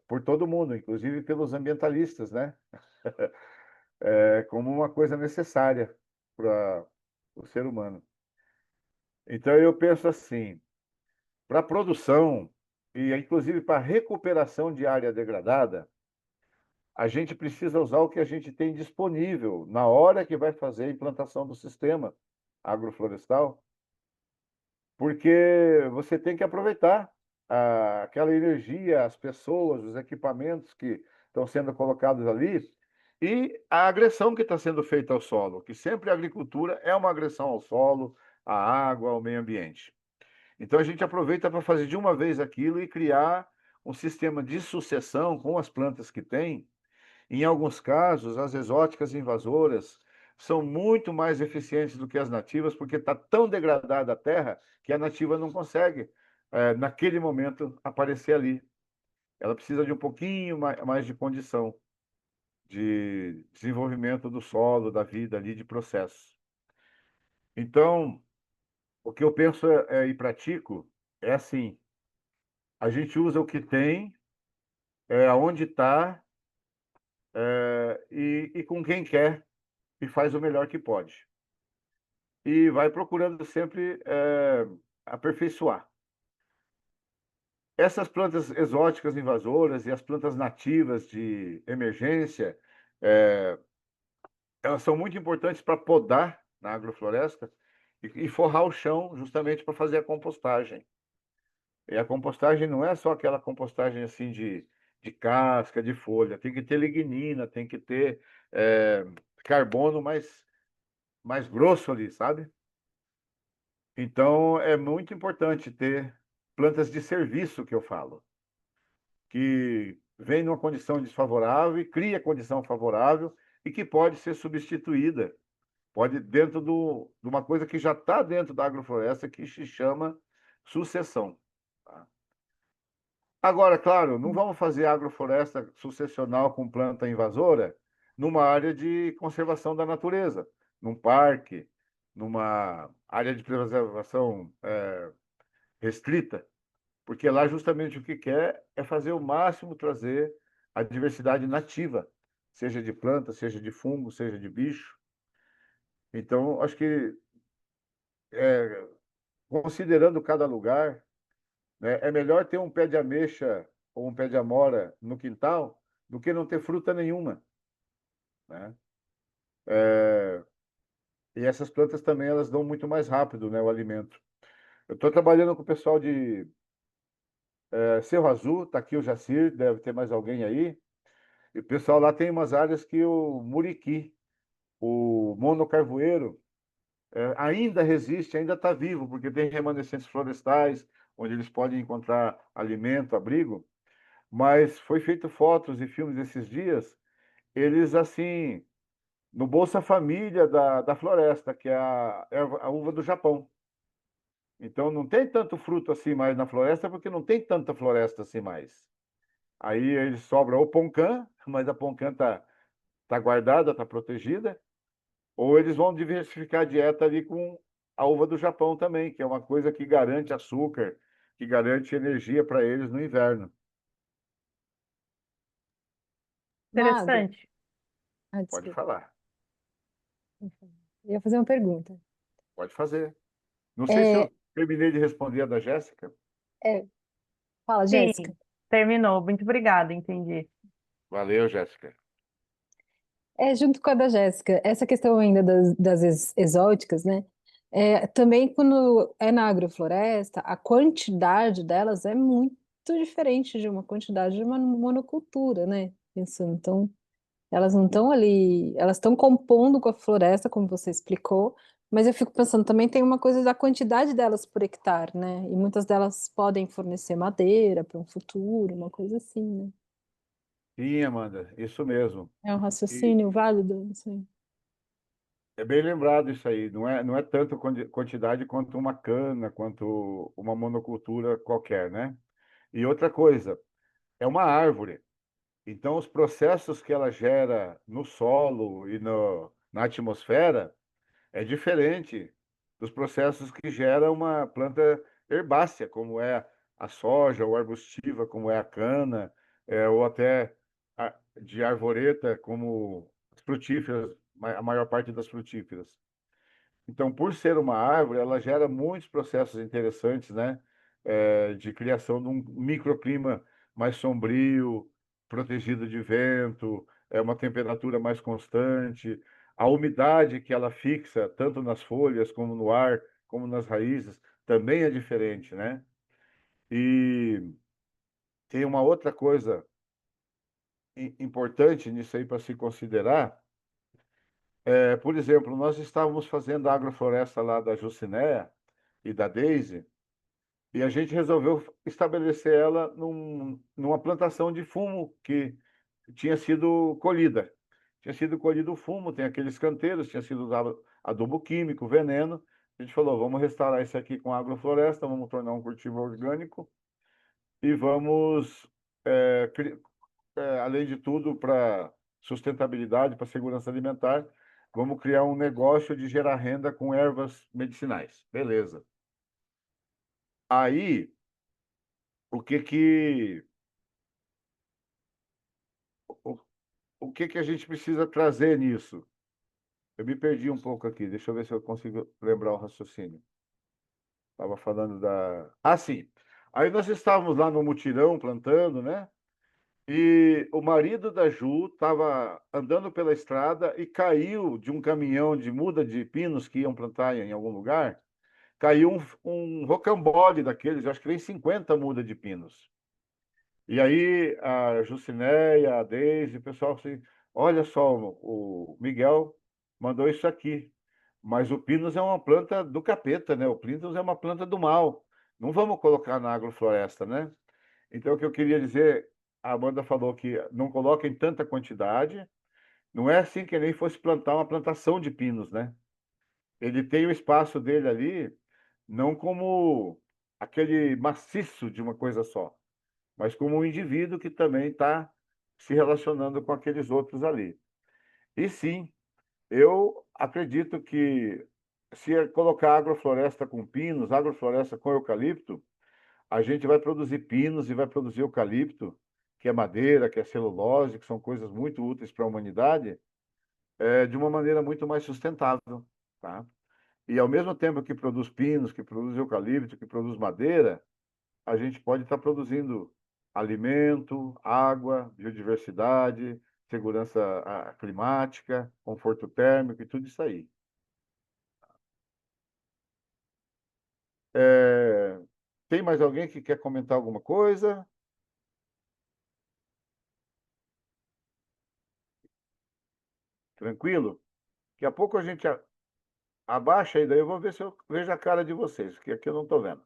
por todo mundo, inclusive pelos ambientalistas, né? Como uma coisa necessária para o ser humano. Então eu penso assim, para a produção e inclusive para a recuperação de área degradada, a gente precisa usar o que a gente tem disponível na hora que vai fazer a implantação do sistema agroflorestal, porque você tem que aproveitar aquela energia, as pessoas, os equipamentos que estão sendo colocados ali e a agressão que está sendo feita ao solo, que sempre a agricultura é uma agressão ao solo, à água, ao meio ambiente. Então a gente aproveita para fazer de uma vez aquilo e criar um sistema de sucessão com as plantas que tem. Em alguns casos, as exóticas invasoras são muito mais eficientes do que as nativas, porque está tão degradada a terra que a nativa não consegue, naquele momento, aparecer ali. Ela precisa de um pouquinho mais de condição de desenvolvimento do solo, da vida ali, de processo. Então, o que eu penso e pratico é assim: a gente usa o que tem, aonde está, e com quem quer, e faz o melhor que pode. E vai procurando sempre aperfeiçoar. Essas plantas exóticas invasoras e as plantas nativas de emergência, elas são muito importantes para podar na agrofloresta e forrar o chão justamente para fazer a compostagem. E a compostagem não é só aquela compostagem assim de casca, de folha, tem que ter lignina, tem que ter carbono mais grosso ali, sabe? Então é muito importante ter plantas de serviço, que eu falo, que vem numa condição desfavorável e cria condição favorável e que pode ser substituída. Pode dentro de uma coisa que já está dentro da agrofloresta, que se chama sucessão. Tá? Agora, claro, não vamos fazer agrofloresta sucessional com planta invasora numa área de conservação da natureza, num parque, numa área de preservação restrita, porque lá justamente o que quer é fazer o máximo trazer a diversidade nativa, seja de planta, seja de fungo, seja de bicho. Então, acho que considerando cada lugar, né, é melhor ter um pé de ameixa ou um pé de amora no quintal do que não ter fruta nenhuma, né? E essas plantas também elas dão muito mais rápido, né, o alimento. Eu estou trabalhando com o pessoal de Cerro Azul, está aqui o Jacir, deve ter mais alguém aí. E o pessoal lá tem umas áreas que o muriqui, o monocarvoeiro, ainda resiste, ainda está vivo, porque tem remanescentes florestais, onde eles podem encontrar alimento, abrigo. Mas foi feito fotos e filmes esses dias, eles assim, no Bolsa Família da floresta, que é a uva do Japão. Então não tem tanto fruto assim mais na floresta, porque não tem tanta floresta assim mais. Aí ele sobra o poncã, mas a poncã tá guardada, tá protegida, ou eles vão diversificar a dieta ali com a uva do Japão também, que é uma coisa que garante açúcar, que garante energia para eles no inverno. Mago, Interessante. Pode desculpa. falar, Eu ia fazer uma pergunta. pode fazer. Não sei se É, eu terminei de responder a da Jéssica. é, fala, Jéssica. Sim, terminou. Muito obrigada, entendi. Valeu, Jéssica. Junto com a da Jéssica, essa questão ainda das exóticas, né? Também quando é na agrofloresta, a quantidade delas é muito diferente de uma quantidade de uma monocultura, né? Pensando, então, elas não estão ali, elas estão compondo com a floresta, como você explicou, mas eu fico pensando, também tem uma coisa da quantidade delas por hectare, né? E muitas delas podem fornecer madeira para um futuro, uma coisa assim, né? Sim, Amanda, isso mesmo. É um E raciocínio válido, não sei. é bem lembrado isso aí. Não é tanto quantidade quanto uma cana, quanto uma monocultura qualquer, né? E outra coisa, é uma árvore. Então, os processos que ela gera no solo e na atmosfera é diferente dos processos que gera uma planta herbácea, como é a soja, ou arbustiva, como é a cana, ou até de arvoreta, como as frutíferas, a maior parte das frutíferas. Então, por ser uma árvore, ela gera muitos processos interessantes, né? De criação de um microclima mais sombrio, protegido de vento, uma temperatura mais constante, a umidade que ela fixa, tanto nas folhas como no ar, como nas raízes, também é diferente, né? E tem uma outra coisa importante nisso aí para se considerar. Por exemplo, nós estávamos fazendo a agrofloresta lá da Jucinéia e da Daisy, e a gente resolveu estabelecer ela numa plantação de fumo que tinha sido colhida. Tinha sido colhido o fumo, tem aqueles canteiros, tinha sido usado adubo químico, veneno. A gente falou, vamos restaurar isso aqui com agrofloresta, vamos tornar um cultivo orgânico e vamos, além de tudo, para sustentabilidade, para segurança alimentar, vamos criar um negócio de gerar renda com ervas medicinais. Beleza. Aí, o que que o, o que que a gente precisa trazer nisso? Eu me perdi um pouco aqui, deixa eu ver se eu consigo lembrar o raciocínio. Estava falando da. Ah, sim. Aí nós estávamos lá no mutirão plantando, né? E o marido da Ju estava andando pela estrada e caiu de um caminhão de muda de pinos que iam plantar em algum lugar. Caiu um rocambole daqueles, eu acho que vem 50 mudas de pinos. E aí a Jucinéia, a Deise, o pessoal assim, olha só, o Miguel mandou isso aqui. Mas o pinus é uma planta do capeta, né? O pinus é uma planta do mal. Não vamos colocar na agrofloresta, né? Então, o que eu queria dizer, a Amanda falou que não coloca em tanta quantidade. Não é assim que nem fosse plantar uma plantação de pinos, né? Ele tem o espaço dele ali, não como aquele maciço de uma coisa só, mas como um indivíduo que também está se relacionando com aqueles outros ali. E sim, eu acredito que se colocar agrofloresta com pinos, agrofloresta com eucalipto, a gente vai produzir pinos e vai produzir eucalipto, que é madeira, que é celulose, que são coisas muito úteis para a humanidade, de uma maneira muito mais sustentável, tá? E ao mesmo tempo que produz pinos, que produz eucalipto, que produz madeira, a gente pode estar produzindo alimento, água, biodiversidade, segurança climática, conforto térmico e tudo isso aí. É, Tem mais alguém que quer comentar alguma coisa? Tranquilo? Daqui a pouco a gente abaixa e daí eu vou ver se eu vejo a cara de vocês, porque aqui eu não estou vendo.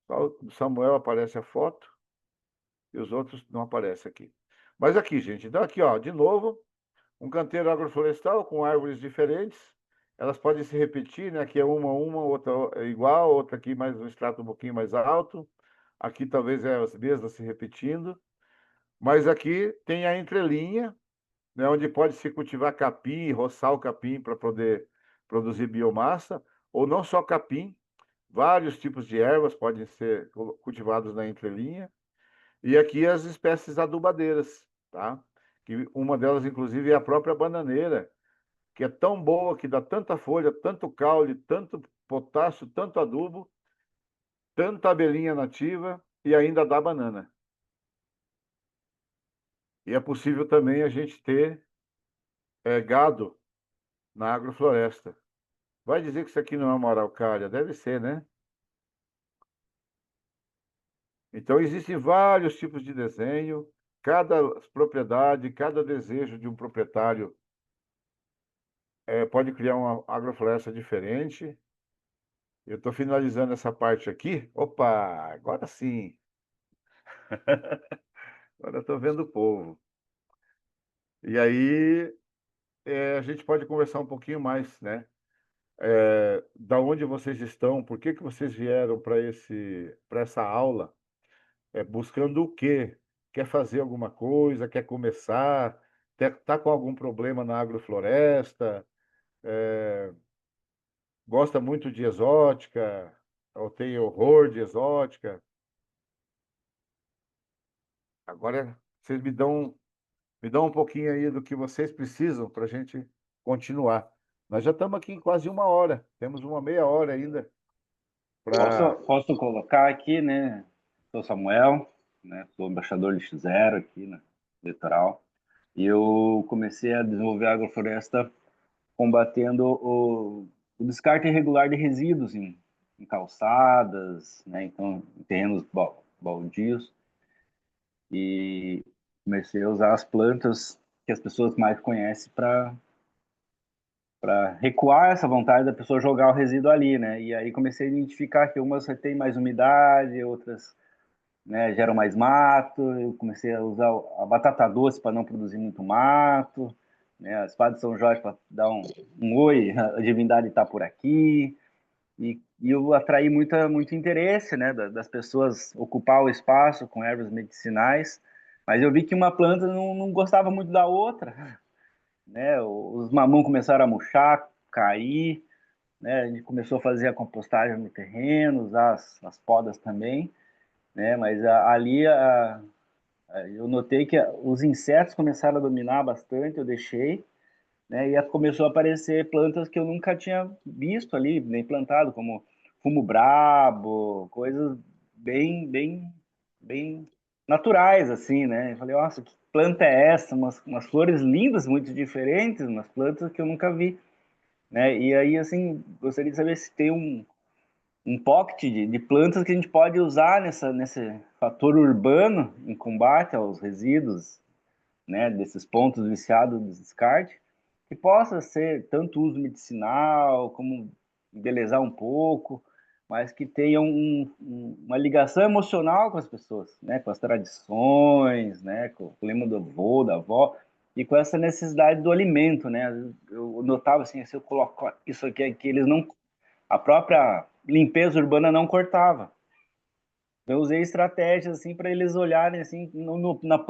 Só o Samuel aparece a foto e os outros não aparecem aqui. Mas aqui, gente, então aqui, ó, de novo, um canteiro agroflorestal com árvores diferentes. Elas podem se repetir, né? Aqui é uma, outra é igual, outra aqui mais um extrato um pouquinho mais alto. Aqui talvez é as mesmas se repetindo. Mas aqui tem a entrelinha, né, onde pode se cultivar capim, roçar o capim para poder produzir biomassa, ou não só capim, vários tipos de ervas podem ser cultivados na entrelinha. E aqui as espécies adubadeiras, tá? Que uma delas, inclusive, é a própria bananeira, que é tão boa, que dá tanta folha, tanto caule, tanto potássio, tanto adubo, tanta abelhinha nativa e ainda dá banana. E é possível também a gente ter gado na agrofloresta. Vai dizer que isso aqui não é uma araucária? Deve ser, né? Então, existem vários tipos de desenho, cada propriedade, cada desejo de um proprietário pode criar uma agrofloresta diferente. Eu estou finalizando essa parte aqui. Opa, agora sim. Agora estou vendo o povo. E aí, a gente pode conversar um pouquinho mais, né? Da onde vocês estão, por que que vocês vieram para essa aula? Buscando o quê? Quer fazer alguma coisa? Quer começar? Tá com algum problema na agrofloresta? Gosta muito de exótica? Ou tem horror de exótica? Agora vocês me dão um pouquinho aí do que vocês precisam para a gente continuar. Nós já estamos aqui em quase uma hora, temos uma meia hora ainda para. Posso colocar aqui, né? Sou Samuel, né? Sou embaixador de X0 aqui na Litoral. E eu comecei a desenvolver a agrofloresta combatendo o descarte irregular de resíduos em calçadas, né? Então, em terrenos baldios. E comecei a usar as plantas que as pessoas mais conhecem para recuar essa vontade da pessoa jogar o resíduo ali, né? E aí comecei a identificar que umas têm mais umidade, outras, né, geram mais mato. Eu comecei a usar a batata doce para não produzir muito mato, né? A espada de São Jorge para dar um oi, a divindade está por aqui. E eu atraí muito interesse, né, das pessoas ocupar o espaço com ervas medicinais, mas eu vi que uma planta não gostava muito da outra, né? Os mamão começaram a murchar, cair, né? A gente começou a fazer a compostagem no terreno, usar as podas também, né? Mas ali eu notei que os insetos começaram a dominar bastante, eu deixei, né? E começou a aparecer plantas que eu nunca tinha visto ali, nem plantado, como fumo brabo, coisas bem naturais, assim, né? Eu falei, nossa, que planta é essa? Umas flores lindas, muito diferentes, umas plantas que eu nunca vi, né? E aí, assim, gostaria de saber se tem um pocket de plantas que a gente pode usar nesse fator urbano em combate aos resíduos, né? Desses pontos viciados do descarte, que possa ser tanto uso medicinal, como embelezar um pouco, mas que tenha uma ligação emocional com as pessoas, né? Com as tradições, né? Com o lema do avô, da avó, e com essa necessidade do alimento, né? Eu notava assim, se eu coloco isso aqui, eles não, a própria limpeza urbana não cortava. Eu usei estratégias assim para eles olharem assim, no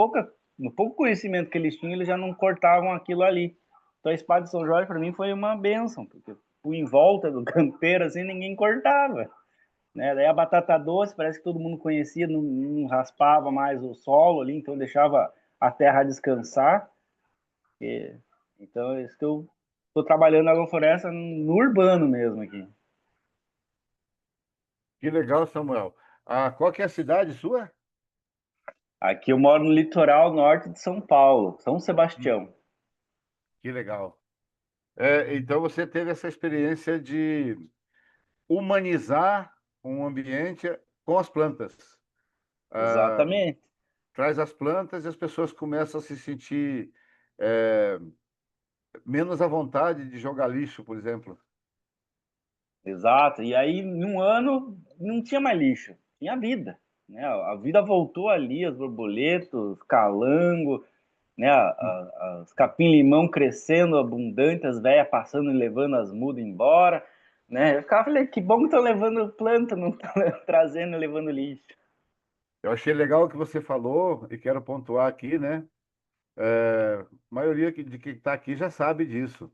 pouco conhecimento que eles tinham, eles já não cortavam aquilo ali. Então a espada de São Jorge para mim foi uma bênção, porque fui em volta do canteiro assim, ninguém cortava, né? Daí a batata doce parece que todo mundo conhecia, não raspava mais o solo ali, então deixava a terra descansar. E, então é isso que eu estou trabalhando na agrofloresta no urbano mesmo aqui. Que legal, Samuel. Qual que é a cidade sua? Aqui eu moro no litoral norte de São Paulo, São Hum, Sebastião. Que legal. Então você teve essa experiência de humanizar um ambiente com as plantas. Ah, Exatamente. traz as plantas e as pessoas começam a se sentir eh, menos à vontade de jogar lixo, por exemplo. Exato. E aí, num ano, não tinha mais lixo, tinha vida, né? A vida voltou ali, as borboletas, calango, né? As capim-limão crescendo abundante, as velhas passando e levando as mudas embora, né? Eu ficava, falei, que bom que estão levando planta, não estão trazendo e levando lixo. Eu achei legal o que você falou e quero pontuar aqui, né? A maioria de quem está aqui já sabe disso.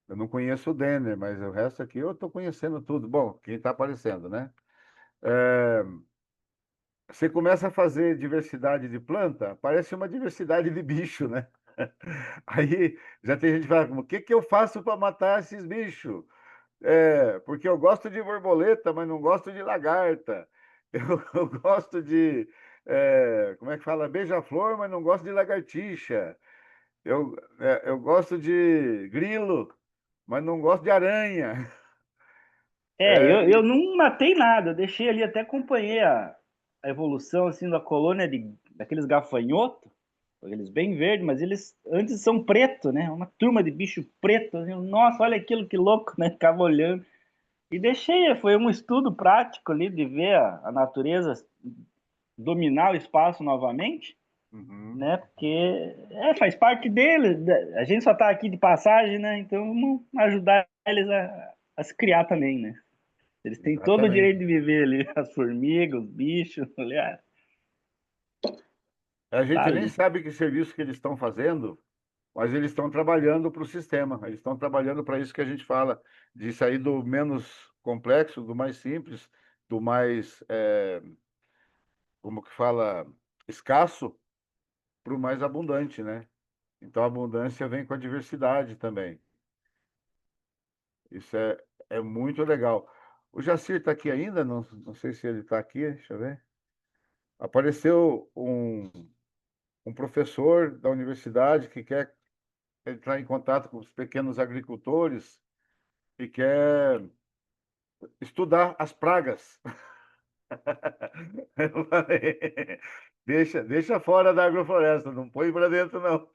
Eu não conheço o Denner, mas o resto aqui eu estou conhecendo tudo. Bom, quem está aparecendo, né? É, você começa a fazer diversidade de planta, parece uma diversidade de bicho, né? Aí já tem gente que fala, o que que eu faço para matar esses bichos? Porque eu gosto de borboleta, mas não gosto de lagarta. Eu gosto de, como é que fala? Beija-flor, mas não gosto de lagartixa. Eu gosto de grilo, mas não gosto de aranha. Eu não matei nada, eu deixei ali, até acompanhei a evolução assim da colônia daqueles gafanhotos, aqueles bem verdes, mas eles antes são preto, né? Uma turma de bicho preto, assim, nossa, olha aquilo que louco, né? Ficava olhando e deixei, foi um estudo prático ali de ver a natureza dominar o espaço novamente, Uhum, né? Porque faz parte deles, a gente só está aqui de passagem, né? Então vamos ajudar eles a se criar também, né? Eles têm todo o direito exatamente. de viver ali, as formigas, os bichos, olha, A tá gente nem ali. sabe que serviço que eles estão fazendo, mas eles estão trabalhando para o sistema. Eles estão trabalhando para isso que a gente fala, de sair do menos complexo, do mais simples, do mais, como que fala, escasso, para o mais abundante, né? Então a abundância vem com a diversidade também. Isso é muito legal. O Jacir está aqui ainda? Não sei se ele está aqui, deixa eu ver. Apareceu um professor da universidade que quer entrar em contato com os pequenos agricultores e quer estudar as pragas. Eu falei, deixa fora da agrofloresta, não põe para dentro, não.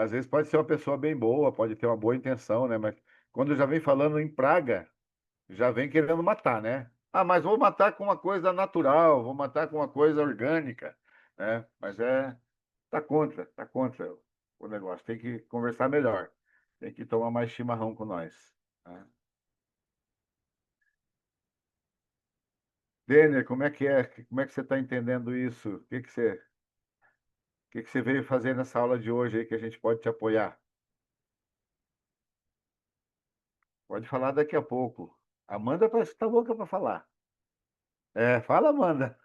Às vezes pode ser uma pessoa bem boa, pode ter uma boa intenção, né? Mas quando já vem falando em praga, já vem querendo matar, né? Ah, mas vou matar com uma coisa natural, vou matar com uma coisa orgânica, né? Mas tá contra o negócio. Tem que conversar melhor, tem que tomar mais chimarrão com nós, né? Denner, como é que é? Como é que você está entendendo isso? O que que você veio fazer nessa aula de hoje aí que a gente pode te apoiar? Pode falar daqui a pouco. Amanda parece que tá louca para falar. Fala, Amanda.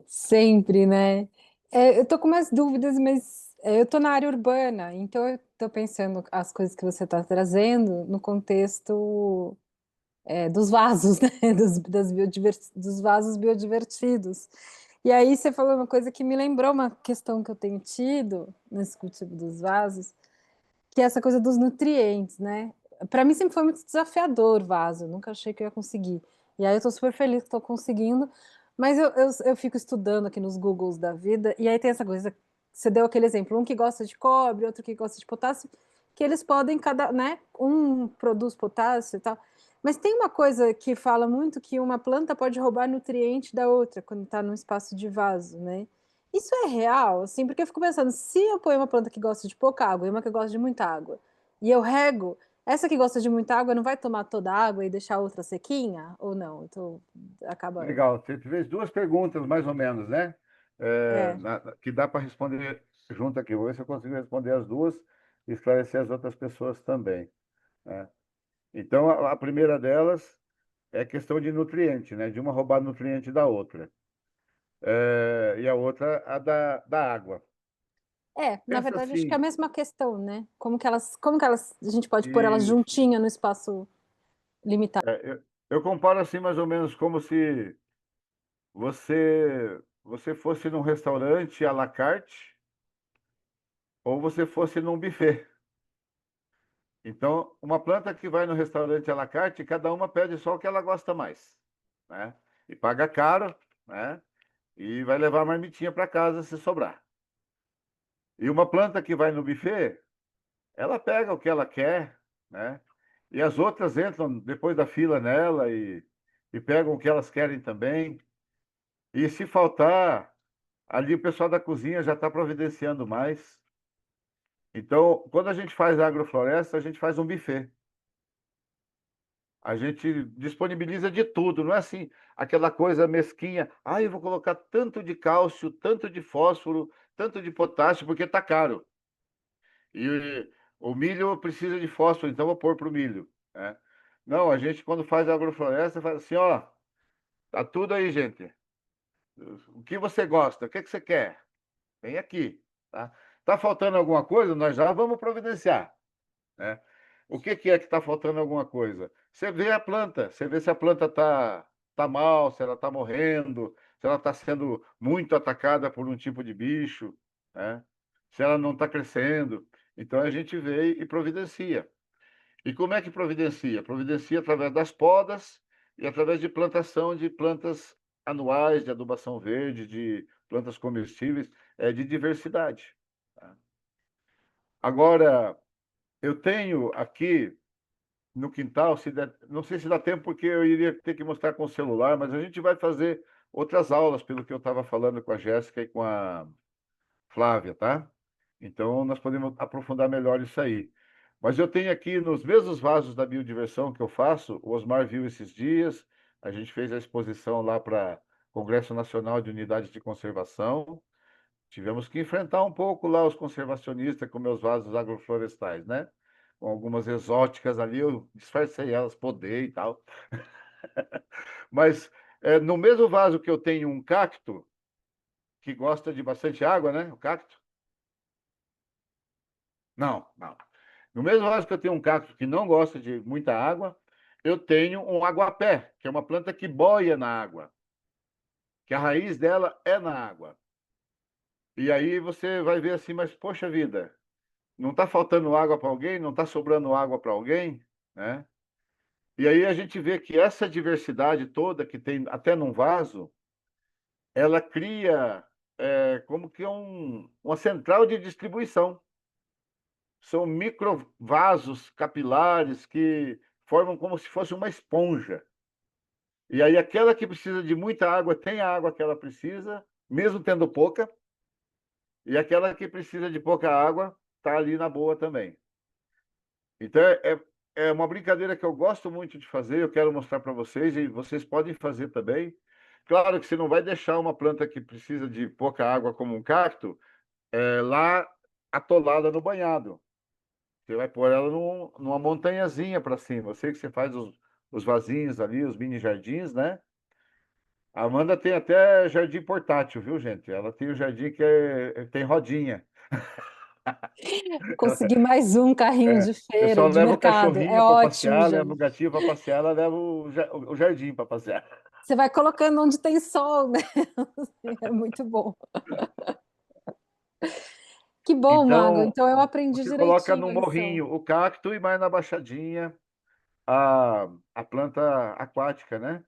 Sempre, né? Eu tô com umas dúvidas, mas eu tô na área urbana, então eu tô pensando as coisas que você está trazendo no contexto dos vasos, né? Dos vasos biodivertidos. E aí você falou uma coisa que me lembrou uma questão que eu tenho tido nesse cultivo dos vasos, que é essa coisa dos nutrientes, né? Para mim sempre foi muito desafiador vaso, eu nunca achei que eu ia conseguir. E aí eu tô super feliz que estou conseguindo, mas eu fico estudando aqui nos Googles da vida, e aí tem essa coisa, você deu aquele exemplo, um que gosta de cobre, outro que gosta de potássio, que eles podem, né? Um produz potássio e tal. Mas tem uma coisa que fala muito que uma planta pode roubar nutriente da outra quando está num espaço de vaso, né? Isso é real, assim, porque eu fico pensando, se eu ponho uma planta que gosta de pouca água e uma que gosta de muita água, e eu rego, essa que gosta de muita água não vai tomar toda a água e deixar a outra sequinha? Ou não? Então, acaba. Legal. Você fez duas perguntas, mais ou menos, né? É, Que dá para responder junto aqui. Vou ver se eu consigo responder as duas e esclarecer as outras pessoas também, né? Então, a primeira delas é questão de nutriente, né? De uma roubar nutriente da outra. E a outra, a da água. na Pensa verdade, acho que é a assim, mesma questão, né? Como que elas, a gente pode pôr elas isso. juntinhas no espaço limitado? Eu comparo assim mais ou menos como se você fosse num restaurante à la carte ou você fosse num buffet. Então, uma planta que vai no restaurante à la carte, cada uma pede só o que ela gosta mais, né? E paga caro, né? E vai levar a marmitinha para casa se sobrar. E uma planta que vai no buffet, ela pega o que ela quer, né? E as outras entram depois da fila nela e pegam o que elas querem também. E se faltar, ali o pessoal da cozinha já está providenciando mais. Então, quando a gente faz agrofloresta, a gente faz um buffet. A gente disponibiliza de tudo, não é assim, aquela coisa mesquinha. Ah, eu vou colocar tanto de cálcio, tanto de fósforo, tanto de potássio, porque está caro. E o milho precisa de fósforo, então vou pôr para o milho, né? Não, a gente, quando faz agrofloresta, faz assim, ó, tá tudo aí, gente. O que você gosta? O que que você quer? Vem aqui, tá? Tá faltando alguma coisa? Nós já vamos providenciar, né? O que que é que está faltando alguma coisa? Você vê a planta, você vê se a planta tá mal, se ela está morrendo, se ela está sendo muito atacada por um tipo de bicho, né? Se ela não está crescendo. Então a gente vê e providencia. E como é que providencia? Providencia através das podas e através de plantação de plantas anuais, de adubação verde, de plantas comestíveis, de diversidade, tá? Agora, eu tenho aqui no quintal, não sei se dá tempo, porque eu iria ter que mostrar com o celular, mas a gente vai fazer outras aulas, pelo que eu estava falando com a Jéssica e com a Flávia, tá? Então, nós podemos aprofundar melhor isso aí. Mas eu tenho aqui, nos mesmos vasos da biodiversão que eu faço, o Osmar viu esses dias, a gente fez a exposição lá para Congresso Nacional de Unidades de Conservação. Tivemos que enfrentar um pouco lá os conservacionistas com meus vasos agroflorestais, né? Com algumas exóticas ali, eu disfarcei elas, podei e tal. Mas no mesmo vaso que eu tenho um cacto, que gosta de bastante água, né? O cacto. Não, não. No mesmo vaso que eu tenho um cacto que não gosta de muita água, eu tenho um aguapé, que é uma planta que boia na água, que a raiz dela é na água. E aí você vai ver assim, mas poxa vida, não está faltando água para alguém, não está sobrando água para alguém, né? E aí a gente vê que essa diversidade toda que tem até num vaso, ela cria como que uma central de distribuição. São microvasos capilares que formam como se fosse uma esponja. E aí aquela que precisa de muita água tem a água que ela precisa, mesmo tendo pouca, e aquela que precisa de pouca água está ali na boa também. Então é uma brincadeira que eu gosto muito de fazer, eu quero mostrar para vocês, e vocês podem fazer também. Claro que você não vai deixar uma planta que precisa de pouca água, como um cacto, lá atolada no banhado. Você vai pôr ela numa montanhazinha para cima. Eu sei que você faz os vasinhos ali, os mini jardins, né? A Amanda tem até jardim portátil, viu, gente? Ela tem o jardim que tem rodinha. Consegui mais um carrinho de O feira, pessoal de leva o mercado. É cachorrinho para ótimo, passear, leva o gente. gatinho para passear, ela leva o jardim para passear. Você vai colocando onde tem sol, né? É muito bom. Que bom, Mago. Então, Então eu aprendi você coloca direitinho no a lição. morrinho o cacto e mais na baixadinha a planta aquática, né?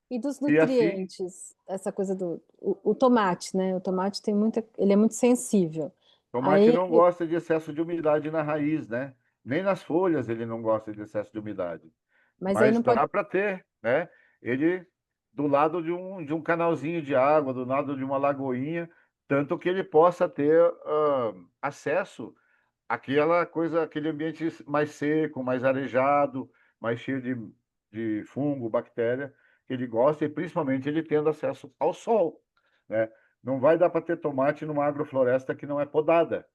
E dos E assim, nutrientes, essa coisa o tomate, né? O tomate tem muita, ele é muito sensível. tomate Aí, não gosta de excesso de umidade na raiz, né? Nem nas folhas ele não gosta de excesso de umidade. mas aí Mas não pode. dá para ter, né? Ele do lado de um canalzinho de água, do lado de uma lagoinha, tanto que ele possa ter acesso àquela coisa, aquele ambiente mais seco, mais arejado, mais cheio de fungo, bactéria, que ele gosta, e principalmente ele tendo acesso ao sol, né? Não vai dar para ter tomate numa agrofloresta que não é podada.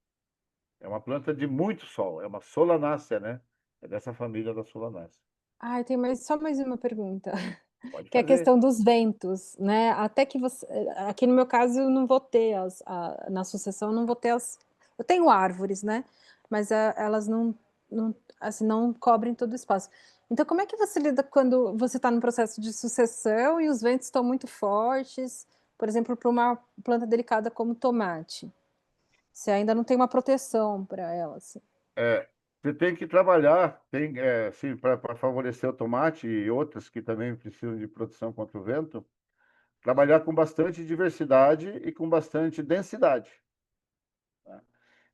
É uma planta de muito sol, é uma solanácea, né? É dessa família da solanácea. Ai, tem só mais uma pergunta, Pode que é a fazer. questão dos ventos, né? Até que você, aqui no meu caso, eu não vou ter na sucessão, eu não vou ter eu tenho árvores, né? Mas elas assim, não cobrem todo o espaço. Então, como é que você lida quando você está no processo de sucessão e os ventos estão muito fortes, por exemplo, para uma planta delicada como tomate? Você ainda não tem uma proteção para ela, assim. É, você tem que trabalhar, tem, sim, para favorecer o tomate e outras que também precisam de proteção contra o vento, trabalhar com bastante diversidade e com bastante densidade. Tá?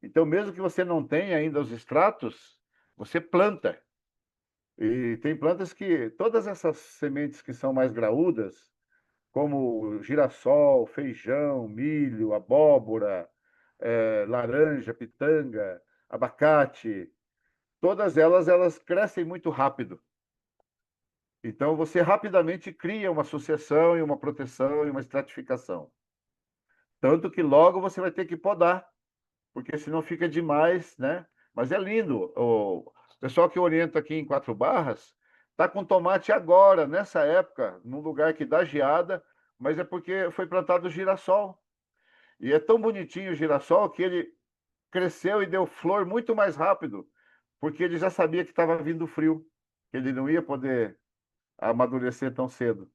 Então, mesmo que você não tenha ainda os extratos, você planta. E tem plantas que, todas essas sementes que são mais graúdas, como girassol, feijão, milho, abóbora, laranja, pitanga, abacate, todas elas crescem muito rápido. Então, você rapidamente cria uma sucessão e uma proteção e uma estratificação. Tanto que logo você vai ter que podar, porque senão fica demais, né? Mas é lindo. O pessoal que orienta aqui em Quatro Barras está com tomate agora, nessa época, num lugar que dá geada, mas é porque foi plantado girassol. E é tão bonitinho o girassol que ele cresceu e deu flor muito mais rápido, porque ele já sabia que estava vindo frio, que ele não ia poder amadurecer tão cedo.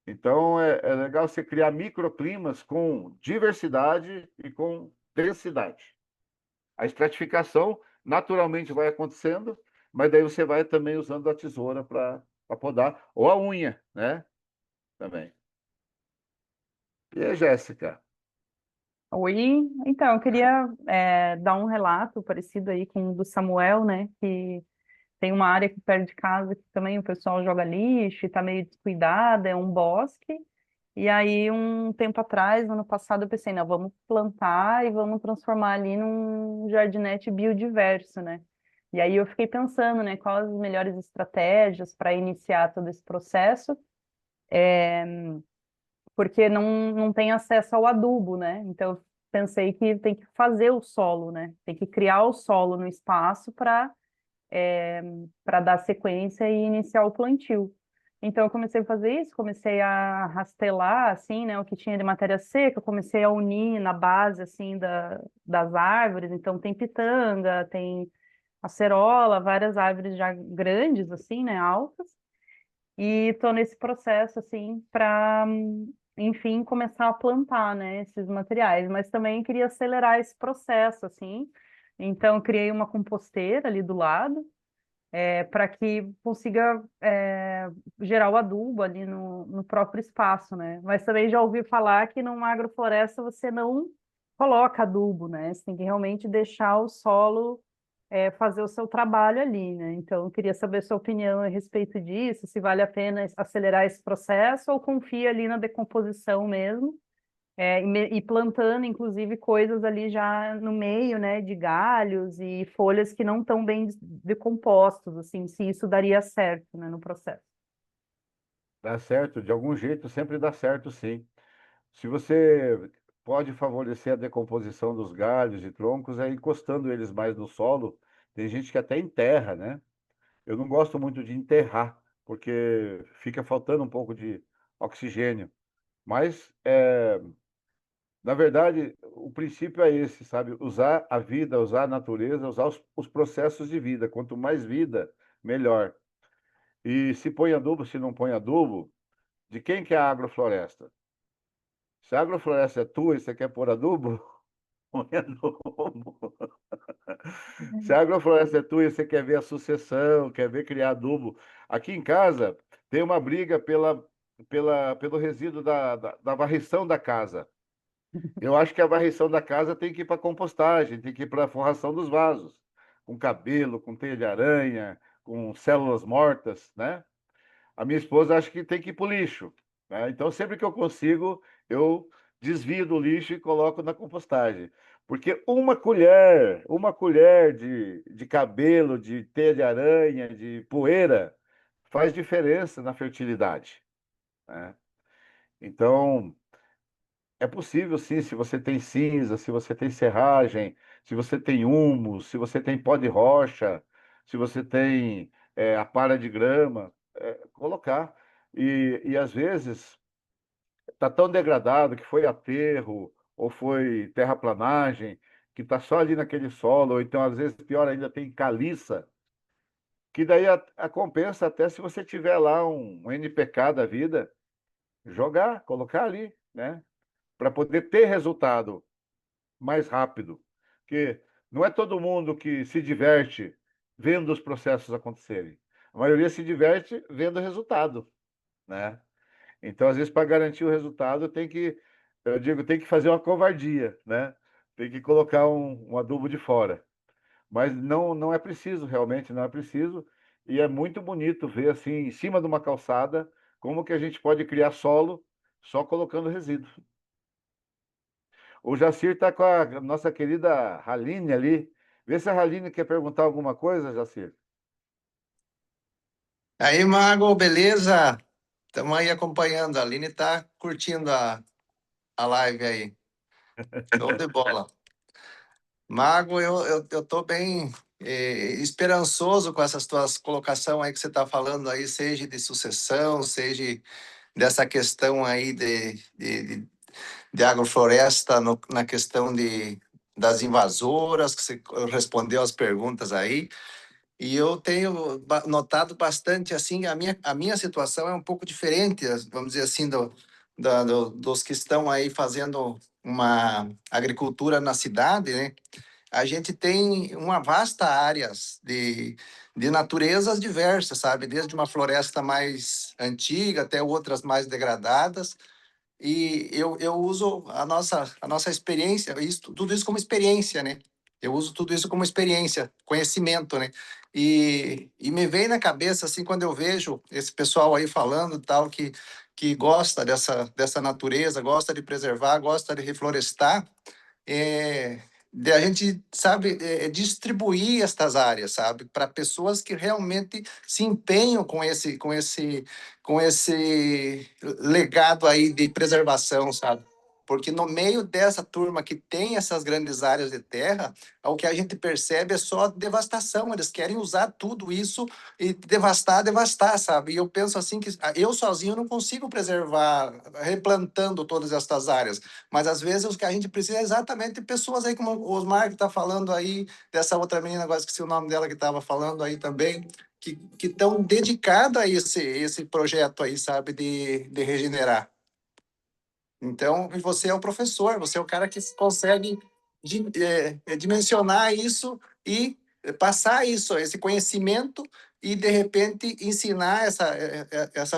Então é legal você criar microclimas com diversidade e com densidade. A estratificação naturalmente vai acontecendo, mas daí você vai também usando a tesoura para podar, ou a unha, né? Também. E aí, Jéssica? Oi, então, eu queria dar um relato parecido aí com o do Samuel, né? Que tem uma área aqui perto de casa que também o pessoal joga lixo e tá meio descuidada, é um bosque. E aí, um tempo atrás, ano passado, eu pensei, não, vamos plantar e vamos transformar ali num jardinete biodiverso, né? E aí eu fiquei pensando, né, quais as melhores estratégias para iniciar todo esse processo, porque não tem acesso ao adubo, né? Então, eu pensei que tem que fazer o solo, né? Tem que criar o solo no espaço para dar sequência e iniciar o plantio. Então, eu comecei a fazer isso, comecei a rastelar, assim, né, o que tinha de matéria seca, comecei a unir na base, assim, das árvores. Então, tem pitanga, tem acerola, várias árvores já grandes, assim, né, altas. E estou nesse processo, assim, para, enfim, começar a plantar, né, esses materiais. Mas também queria acelerar esse processo, assim. Então, criei uma composteira ali do lado, para que consiga gerar o adubo ali no próprio espaço, né? Mas também já ouvi falar que numa agrofloresta você não coloca adubo, né? Você tem que realmente deixar o solo fazer o seu trabalho ali, né? Então, eu queria saber sua opinião a respeito disso, se vale a pena acelerar esse processo ou confia ali na decomposição mesmo, e plantando, inclusive, coisas ali já no meio, né, de galhos e folhas que não estão bem decompostos, assim, se isso daria certo, né, no processo. Dá certo, de algum jeito sempre dá certo, sim. Se você pode favorecer a decomposição dos galhos e troncos, é encostando eles mais no solo. Tem gente que até enterra, né? Eu não gosto muito de enterrar, porque fica faltando um pouco de oxigênio. Mas Na verdade, o princípio é esse, sabe? Usar a vida, usar a natureza, usar os processos de vida. Quanto mais vida, melhor. E se põe adubo, se não põe adubo, de quem que é a agrofloresta? Se a agrofloresta é tua e você quer pôr adubo, põe adubo. Se a agrofloresta é tua e você quer ver a sucessão, quer ver criar adubo. Aqui em casa tem uma briga pelo resíduo da varrição da casa. Eu acho que a varrição da casa tem que ir para compostagem, tem que ir para a forração dos vasos, com cabelo, com teia de aranha, com células mortas, né? A minha esposa acha que tem que ir para o lixo, né? Então, sempre que eu consigo, eu desvio do lixo e coloco na compostagem. Porque uma colher de cabelo, de teia de aranha, de poeira, faz diferença na fertilidade, né? Então, é possível, sim, se você tem cinza, se você tem serragem, se você tem humus, se você tem pó de rocha, se você tem a palha de grama, colocar. E às vezes está tão degradado que foi aterro ou foi terraplanagem, que está só ali naquele solo, ou então às vezes pior ainda tem caliça, que daí a compensa até se você tiver lá um NPK da vida, jogar, colocar ali, né? Para poder ter resultado mais rápido. Porque não é todo mundo que se diverte vendo os processos acontecerem. A maioria se diverte vendo o resultado, né? Então, às vezes, para garantir o resultado, eu digo, tem que fazer uma covardia, né? Tem que colocar um adubo de fora. Mas não é preciso, realmente não é preciso. E é muito bonito ver, assim, em cima de uma calçada, como que a gente pode criar solo só colocando resíduo. O Jacir está com a nossa querida Haline ali. Vê se a Haline quer perguntar alguma coisa, Jacir. Aí, Mago, beleza? Estamos aí acompanhando. A Aline está curtindo a live aí. Show de bola. Mago, eu tô bem esperançoso com essas tuas colocações aí que você está falando aí, seja de sucessão, seja dessa questão aí de agrofloresta na questão das invasoras, que você respondeu as perguntas aí. E eu tenho notado bastante, assim, a minha situação é um pouco diferente, vamos dizer assim, dos que estão aí fazendo uma agricultura na cidade, né? A gente tem uma vasta áreas de naturezas diversas, sabe? Desde uma floresta mais antiga até outras mais degradadas. E eu uso a nossa experiência, tudo isso como experiência, né? Eu uso tudo isso como experiência, conhecimento, né? E me vem na cabeça, assim, quando eu vejo esse pessoal aí falando tal, que gosta dessa natureza, gosta de preservar, gosta de reflorestar, de a gente, sabe, distribuir estas áreas, sabe, para pessoas que realmente se empenham com esse legado aí de preservação, sabe? Porque no meio dessa turma que tem essas grandes áreas de terra, o que a gente percebe é só devastação. Eles querem usar tudo isso e devastar, devastar, sabe? E eu penso assim que eu sozinho não consigo preservar, replantando todas estas áreas. Mas às vezes o que a gente precisa é exatamente de pessoas aí, como o Osmar que está falando aí, dessa outra menina, agora esqueci o nome dela que estava falando aí também, que estão dedicadas a esse projeto aí, sabe, de regenerar. Então, e você é o professor, você é o cara que consegue dimensionar isso e passar isso, esse conhecimento e, de repente, ensinar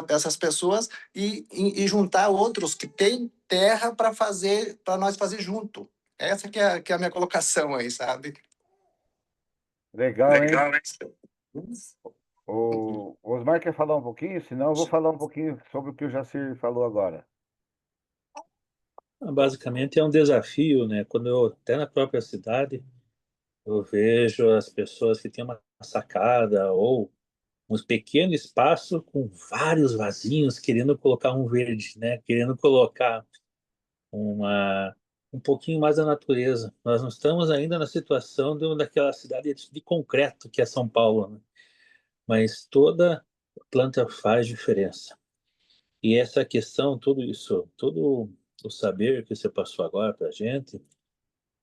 essas pessoas e juntar outros que têm terra para nós fazer junto. Essa que é a minha colocação aí, sabe? Legal, hein? Legal, né? O Osmar quer falar um pouquinho? Senão eu vou falar um pouquinho sobre o que o Jacir falou agora. Basicamente é um desafio, né? Quando eu até na própria cidade eu vejo as pessoas que têm uma sacada ou um pequeno espaço com vários vasinhos querendo colocar um verde, né? Querendo colocar uma um pouquinho mais da natureza. Nós não estamos ainda na situação daquela cidade de concreto que é São Paulo, né? Mas toda planta faz diferença. E essa questão, tudo isso, todo o saber que você passou agora para a gente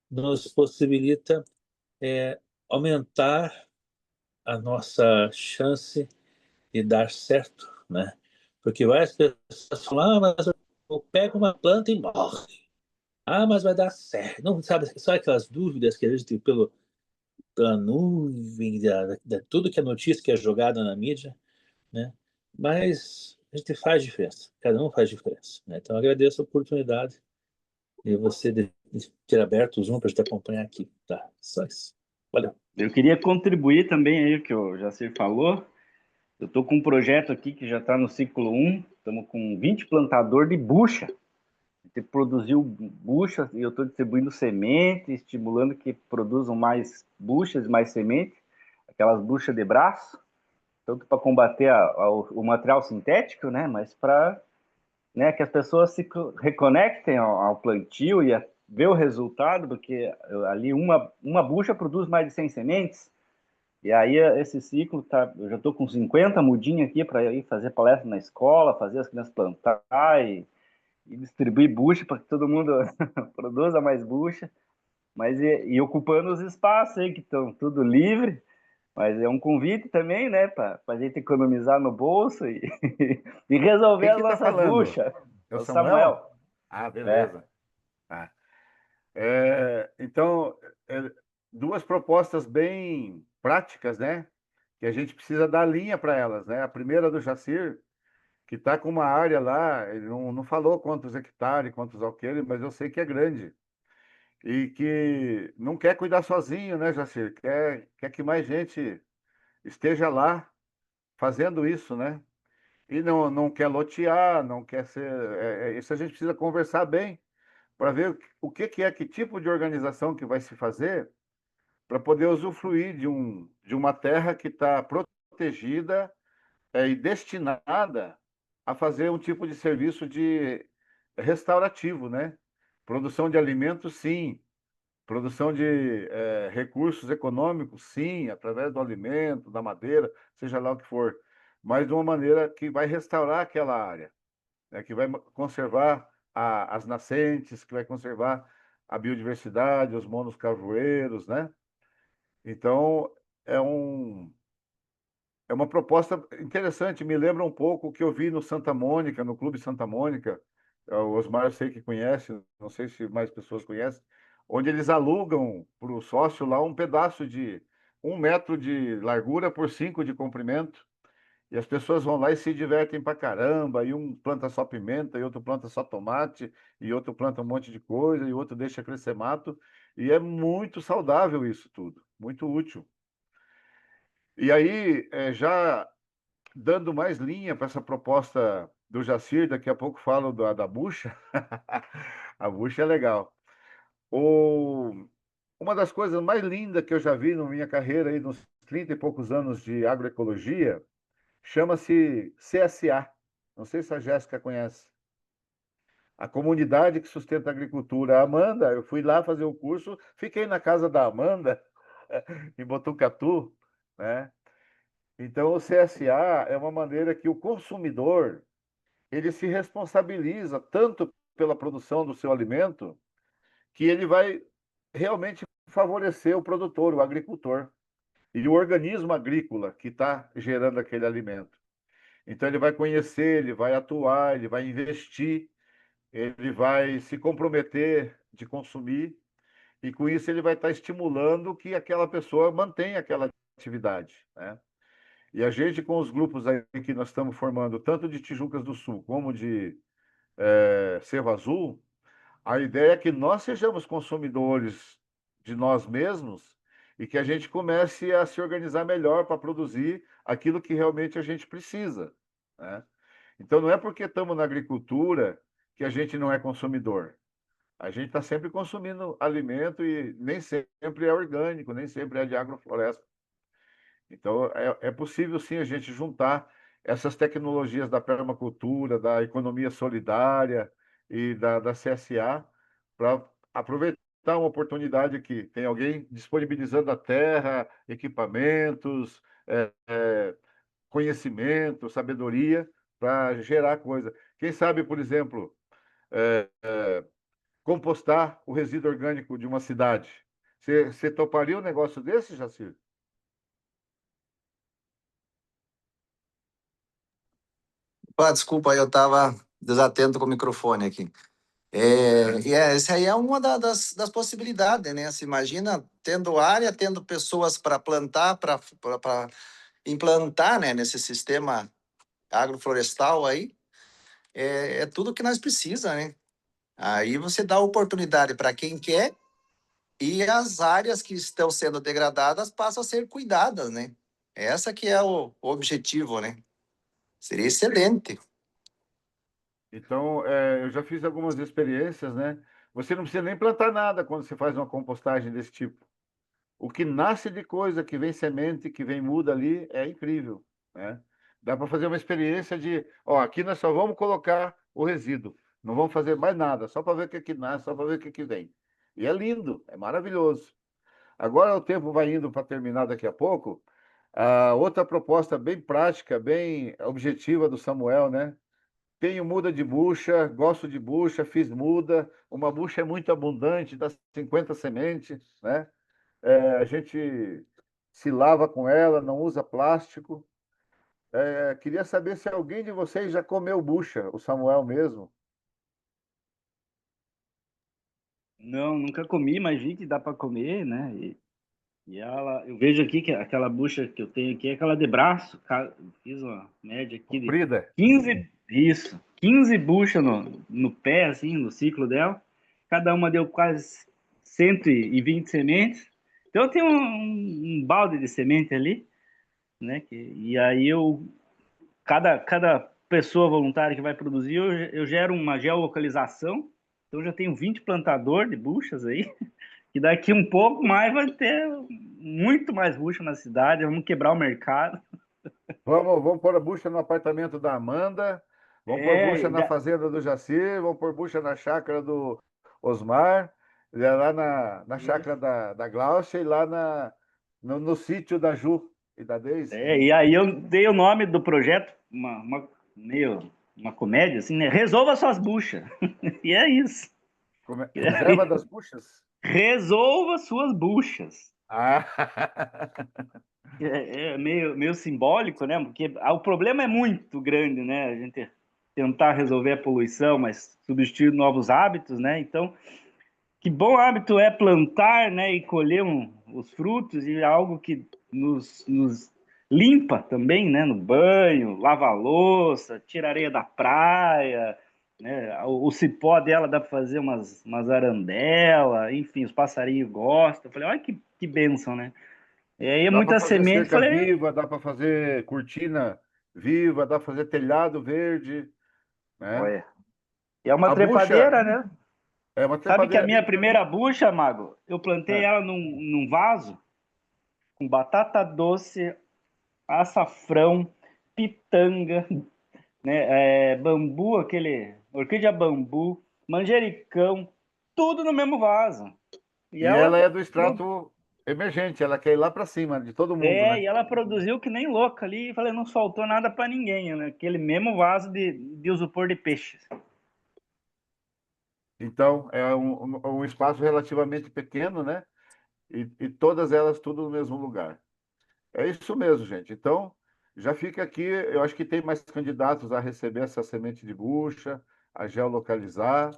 nos possibilita aumentar a nossa chance de dar certo, né? Porque várias pessoas falam, mas eu pego uma planta e morre. Mas vai dar certo. Não, sabe, só aquelas dúvidas que a gente, pela nuvem, tudo que é notícia que é jogada na mídia, né? Mas a gente faz diferença, cada um faz diferença, né? Então, eu agradeço a oportunidade de você de ter aberto o Zoom para a gente acompanhar aqui, tá? Só isso. Valeu. Eu queria contribuir também aí, que o Jacir falou. Eu estou com um projeto aqui que já está no ciclo 1, estamos com 20 plantador de bucha. A gente produziu bucha e eu estou distribuindo semente, estimulando que produzam mais buchas, mais semente, aquelas buchas de braço, tanto para combater o material sintético, né, mas para, né, que as pessoas se reconectem ao plantio e ver o resultado, porque ali uma bucha produz mais de 100 sementes. E aí esse ciclo eu já estou com 50 mudinhas aqui para ir fazer palestra na escola, fazer as crianças plantar e distribuir bucha para que todo mundo produza mais bucha, mas e ocupando os espaços aí que estão tudo livre, mas é um convite também, né, para a gente economizar no bolso e, e resolver Quem as que tá nossas falando? buchas. É o O Samuel? Samuel. Ah, beleza. Ah. Então, duas propostas bem práticas, né? Que a gente precisa dar linha para elas, né? A primeira do Jacir, que está com uma área lá, ele não falou quantos hectares, quantos alqueires, mas eu sei que é grande. E que não quer cuidar sozinho, né, Jacir? Quer que mais gente esteja lá fazendo isso, né? E não quer lotear, não quer ser. Isso a gente precisa conversar bem para ver que é, que tipo de organização que vai se fazer para poder usufruir de uma terra que está protegida e destinada a fazer um tipo de serviço de restaurativo, né? Produção de alimentos, sim. Produção de recursos econômicos, sim, através do alimento, da madeira, seja lá o que for, mas de uma maneira que vai restaurar aquela área, né? Que vai conservar as nascentes, que vai conservar a biodiversidade, os monos carvoeiros, né? Então, é um, é uma proposta interessante, me lembra um pouco o que eu vi no Santa Mônica, no Clube Santa Mônica. O Osmar eu sei que conhece, não sei se mais pessoas conhecem, onde eles alugam para o sócio lá um pedaço de 1 metro de largura por 5 de comprimento, e as pessoas vão lá e se divertem pra caramba, e um planta só pimenta, e outro planta só tomate, e outro planta um monte de coisa, e outro deixa crescer mato, e é muito saudável isso tudo, muito útil. E aí, já dando mais linha para essa proposta do Jacir, daqui a pouco falo da bucha. A bucha é legal. Uma das coisas mais lindas que eu já vi na minha carreira, aí, nos 30 e poucos anos de agroecologia, chama-se CSA. Não sei se a Jéssica conhece. A comunidade que sustenta a agricultura. A Amanda, eu fui lá fazer o curso, fiquei na casa da Amanda, em Botucatu, né? Então, o CSA é uma maneira que o consumidor ele se responsabiliza tanto pela produção do seu alimento que ele vai realmente favorecer o produtor, o agricultor e o organismo agrícola que está gerando aquele alimento. Então, ele vai conhecer, ele vai atuar, ele vai investir, ele vai se comprometer de consumir e, com isso, ele vai estar estimulando que aquela pessoa mantenha aquela atividade, né? E a gente, com os grupos aí que nós estamos formando, tanto de Tijucas do Sul como de Cerro Azul, a ideia é que nós sejamos consumidores de nós mesmos e que a gente comece a se organizar melhor para produzir aquilo que realmente a gente precisa, né? Então, não é porque estamos na agricultura que a gente não é consumidor. A gente está sempre consumindo alimento e nem sempre é orgânico, nem sempre é de agrofloresta. Então, é possível sim a gente juntar essas tecnologias da permacultura, da economia solidária e da CSA para aproveitar uma oportunidade que tem alguém disponibilizando a terra, equipamentos, conhecimento, sabedoria para gerar coisa. Quem sabe, por exemplo, compostar o resíduo orgânico de uma cidade. Você toparia um negócio desse, Jacir? Desculpa, eu estava desatento com o microfone aqui. Essa aí é uma das possibilidades, né? Se imagina tendo área, tendo pessoas para plantar, para implantar, né, nesse sistema agroflorestal aí, é tudo que nós precisamos, né? Aí você dá oportunidade para quem quer e as áreas que estão sendo degradadas passam a ser cuidadas, né? Essa que é o objetivo, né? Seria excelente. Então, eu já fiz algumas experiências, né? Você não precisa nem plantar nada quando você faz uma compostagem desse tipo. O que nasce de coisa, que vem semente, que vem muda ali, é incrível, né? Dá para fazer uma experiência de, ó, aqui nós só vamos colocar o resíduo, não vamos fazer mais nada, só para ver o que nasce, só para ver o que vem. E é lindo, é maravilhoso. Agora o tempo vai indo para terminar daqui a pouco. A outra proposta bem prática, bem objetiva do Samuel, né? Tenho muda de bucha, gosto de bucha, fiz muda. Uma bucha é muito abundante, dá 50 sementes, né? A gente se lava com ela, não usa plástico. Queria saber se alguém de vocês já comeu bucha, o Samuel mesmo. Não, nunca comi, mas vi que dá para comer, né? E ela, eu vejo aqui que aquela bucha que eu tenho aqui é aquela de braço. Fiz uma média aqui de Comprida. 15 buchas no pé, assim, no ciclo dela. Cada uma deu quase 120 sementes. Então eu tenho um balde de semente ali, né? E aí cada pessoa voluntária que vai produzir, eu gero uma geolocalização. Então já tenho 20 plantadores de buchas aí. E daqui um pouco mais vai ter muito mais bucha na cidade, vamos quebrar o mercado. Vamos pôr a bucha no apartamento da Amanda, vamos pôr bucha na fazenda do Jacir, vamos pôr bucha na chácara do Osmar, lá na chácara da Glaucia e lá no sítio da Ju e da Deise. E aí eu dei o nome do projeto, uma comédia, assim, né? Resolva suas buchas. E é isso. Reserva das buchas? Resolva suas buchas. Ah. É meio simbólico, né? Porque o problema é muito grande, né? A gente tentar resolver a poluição, mas substituir novos hábitos, né? Então, que bom hábito é plantar, né? E colher os frutos, e algo que nos limpa também, né? No banho, lava a louça, tira a areia da praia, né? O cipó dela dá para fazer umas arandelas, enfim, os passarinhos gostam. Eu falei, olha que bênção, né? E aí Dá para muita fazer semente, cerca falei, viva, dá para fazer cortina viva, dá para fazer telhado verde, né? olha, é uma A bucha trepadeira, né? é uma Sabe que a trepadeira minha bem grande. primeira bucha, Mago, eu plantei ela num vaso com batata doce, açafrão, pitanga, né? Bambu, aquele orquídea bambu, manjericão, tudo no mesmo vaso. E ela é do extrato emergente, ela quer ir lá para cima de todo mundo, né? E ela produziu que nem louca ali, e falei, não soltou nada para ninguém, né? Aquele mesmo vaso de isopor de peixes. Então, é um espaço relativamente pequeno, né? E todas elas tudo no mesmo lugar. É isso mesmo, gente. Então, já fica aqui. Eu acho que tem mais candidatos a receber essa semente de bucha, a geolocalizar.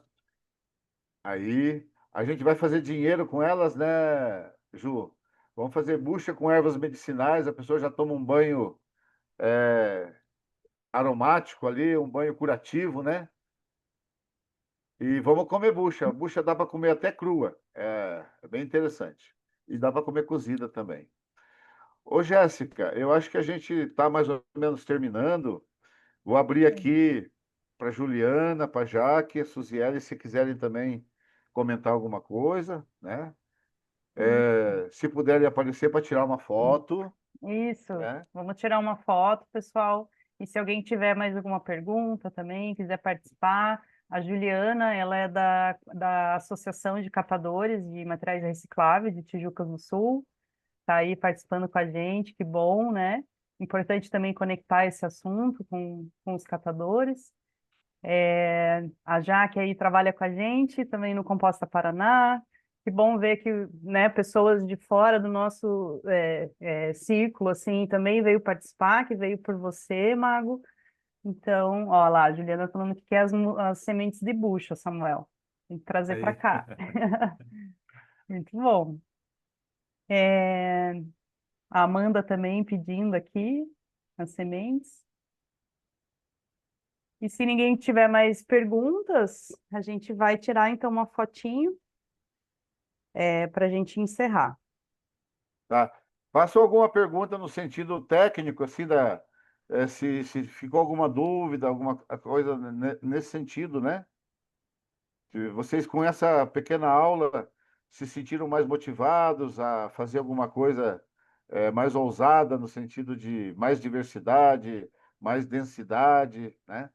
Aí, a gente vai fazer dinheiro com elas, né, Ju? Vamos fazer bucha com ervas medicinais. A pessoa já toma um banho aromático ali, um banho curativo, né? E vamos comer bucha. Bucha dá para comer até crua. É bem interessante. E dá para comer cozida também. Ô, Jéssica, eu acho que a gente está mais ou menos terminando. Vou abrir aqui para Juliana, para Jaque, a Suziele, se quiserem também comentar alguma coisa, né? Se puderem aparecer para tirar uma foto, Isso, né? vamos tirar uma foto, pessoal. E se alguém tiver mais alguma pergunta também, quiser participar, a Juliana, ela é da Associação de Catadores de Materiais Recicláveis de Tijucas do Sul, está aí participando com a gente, que bom, né? Importante também conectar esse assunto com os catadores. A Jaque aí trabalha com a gente também no Composta Paraná. Que bom ver que, né, pessoas de fora do nosso círculo assim também veio participar, que veio por você, Mago. Então, ó lá, a Juliana falando que quer as sementes de bucha, Samuel. Tem que trazer para Aí. cá. Muito bom. A Amanda também pedindo aqui as sementes. E se ninguém tiver mais perguntas, a gente vai tirar então uma fotinho para a gente encerrar. Tá. Passou alguma pergunta no sentido técnico, assim, se ficou alguma dúvida, alguma coisa nesse sentido, né? Se vocês, com essa pequena aula, se sentiram mais motivados a fazer alguma coisa mais ousada, no sentido de mais diversidade, mais densidade, né?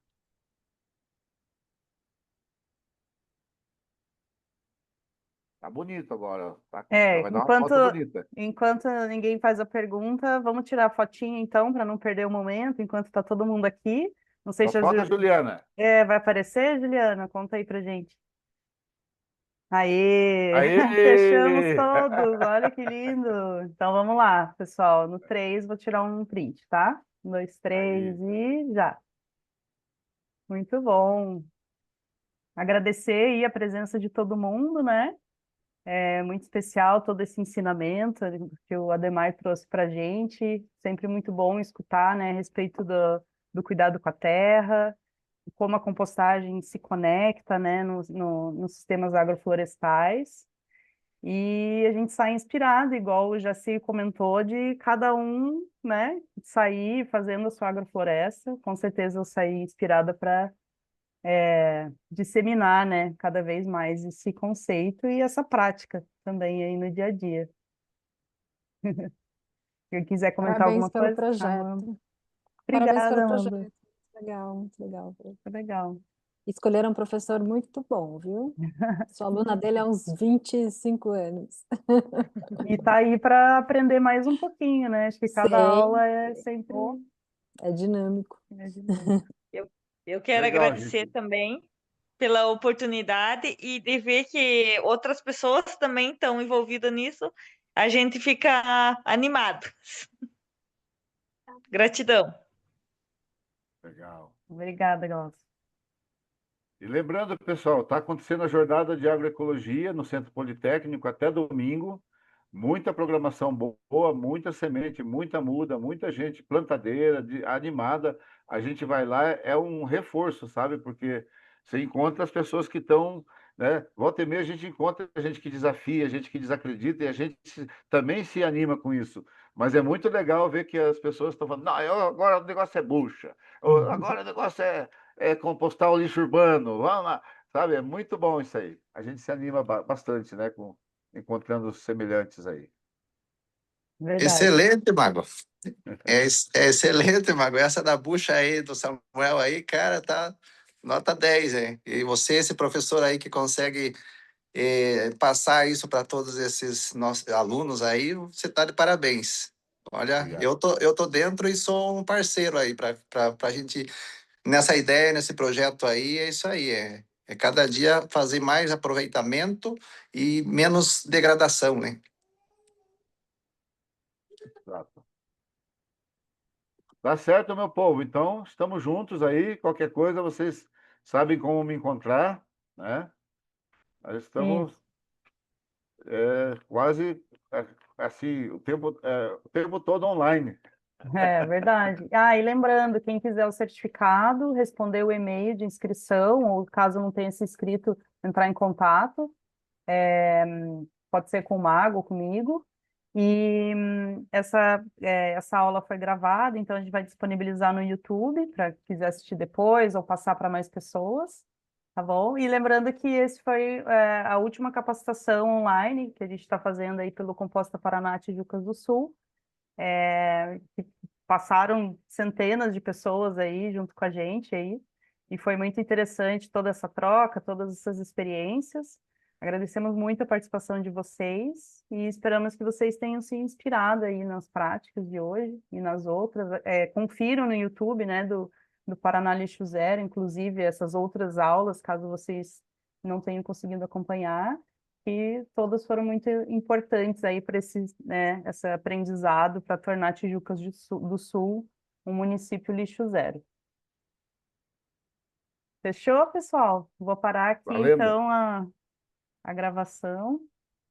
Tá bonito agora. Vai dar uma Enquanto, foto bonita. enquanto ninguém faz a pergunta, vamos tirar a fotinha então, para não perder o momento, enquanto está todo mundo aqui. Não sei Só se falta a Juliana. vai aparecer, Juliana? Conta aí pra gente. Aê! Fechamos Aê! todos, olha que lindo! Então vamos lá, pessoal. No 3, vou tirar um print, tá? 1, 2, 3 Aí. e já. Muito bom. Agradecer aí a presença de todo mundo, né? É muito especial todo esse ensinamento que o Adhemar trouxe para a gente. Sempre muito bom escutar, né, a respeito do cuidado com a terra, como a compostagem se conecta, né, nos sistemas agroflorestais. E a gente sai inspirado, igual o Jaci comentou, de cada um, né, sair fazendo a sua agrofloresta. Com certeza eu saí inspirada para disseminar, né, cada vez mais esse conceito e essa prática também aí no dia a dia. Quem quiser comentar Parabéns alguma pelo coisa, Amanda. projeto. Parabéns pelo Obrigada, projeto. Amanda. Legal, muito legal. Foi legal. Escolheram um professor muito bom, viu? Sou aluna dele há uns 25 anos. E tá aí para aprender mais um pouquinho, né? Acho que cada Sei, aula é sempre é dinâmico. dinâmico. Eu quero Legal, agradecer gente. também pela oportunidade e de ver que outras pessoas também estão envolvidas nisso. A gente fica animado. Gratidão. Legal. Obrigada, Glaucia. E lembrando, pessoal, está acontecendo a jornada de agroecologia no Centro Politécnico até domingo. Muita programação boa, muita semente, muita muda, muita gente plantadeira, animada. A gente vai lá, é um reforço, sabe? Porque você encontra as pessoas que estão, né? Volta e meia a gente encontra gente que desafia, gente que desacredita e a gente também se anima com isso. Mas é muito legal ver que as pessoas estão falando, não, agora o negócio é bucha, agora o negócio é compostar o lixo urbano, vamos lá. Sabe? É muito bom isso aí. A gente se anima bastante, né? Encontrando os semelhantes aí. Verdade. Excelente, Mago. É excelente, Mago. Essa da bucha aí, do Samuel aí, cara, tá nota 10, hein? E você, esse professor aí que consegue passar isso para todos esses nossos alunos aí, você tá de parabéns. Olha, Obrigado. eu tô dentro e sou um parceiro aí para a gente, nessa ideia, nesse projeto aí, é isso aí. É cada dia fazer mais aproveitamento e menos degradação, né? Exato. Tá certo, meu povo. Então, estamos juntos aí. Qualquer coisa, vocês sabem como me encontrar, né? Nós estamos quase assim o tempo todo online. É verdade. Ah, e lembrando, quem quiser o certificado, responder o e-mail de inscrição, ou caso não tenha se inscrito, entrar em contato. Pode ser com o Mago ou comigo. E essa aula foi gravada, então a gente vai disponibilizar no YouTube para quem quiser assistir depois ou passar para mais pessoas, tá bom? E lembrando que esse foi a última capacitação online que a gente está fazendo aí pelo Composta Paraná Tijucas do Sul. Que passaram centenas de pessoas aí junto com a gente aí, e foi muito interessante toda essa troca, todas essas experiências. Agradecemos muito a participação de vocês e esperamos que vocês tenham se inspirado aí nas práticas de hoje e nas outras. Confiram no YouTube, né, do Paraná Lixo Zero, inclusive essas outras aulas, caso vocês não tenham conseguido acompanhar, que todas foram muito importantes aí para esse aprendizado para tornar Tijucas do Sul um município lixo zero. Fechou, pessoal? Vou parar aqui Valendo. então a gravação.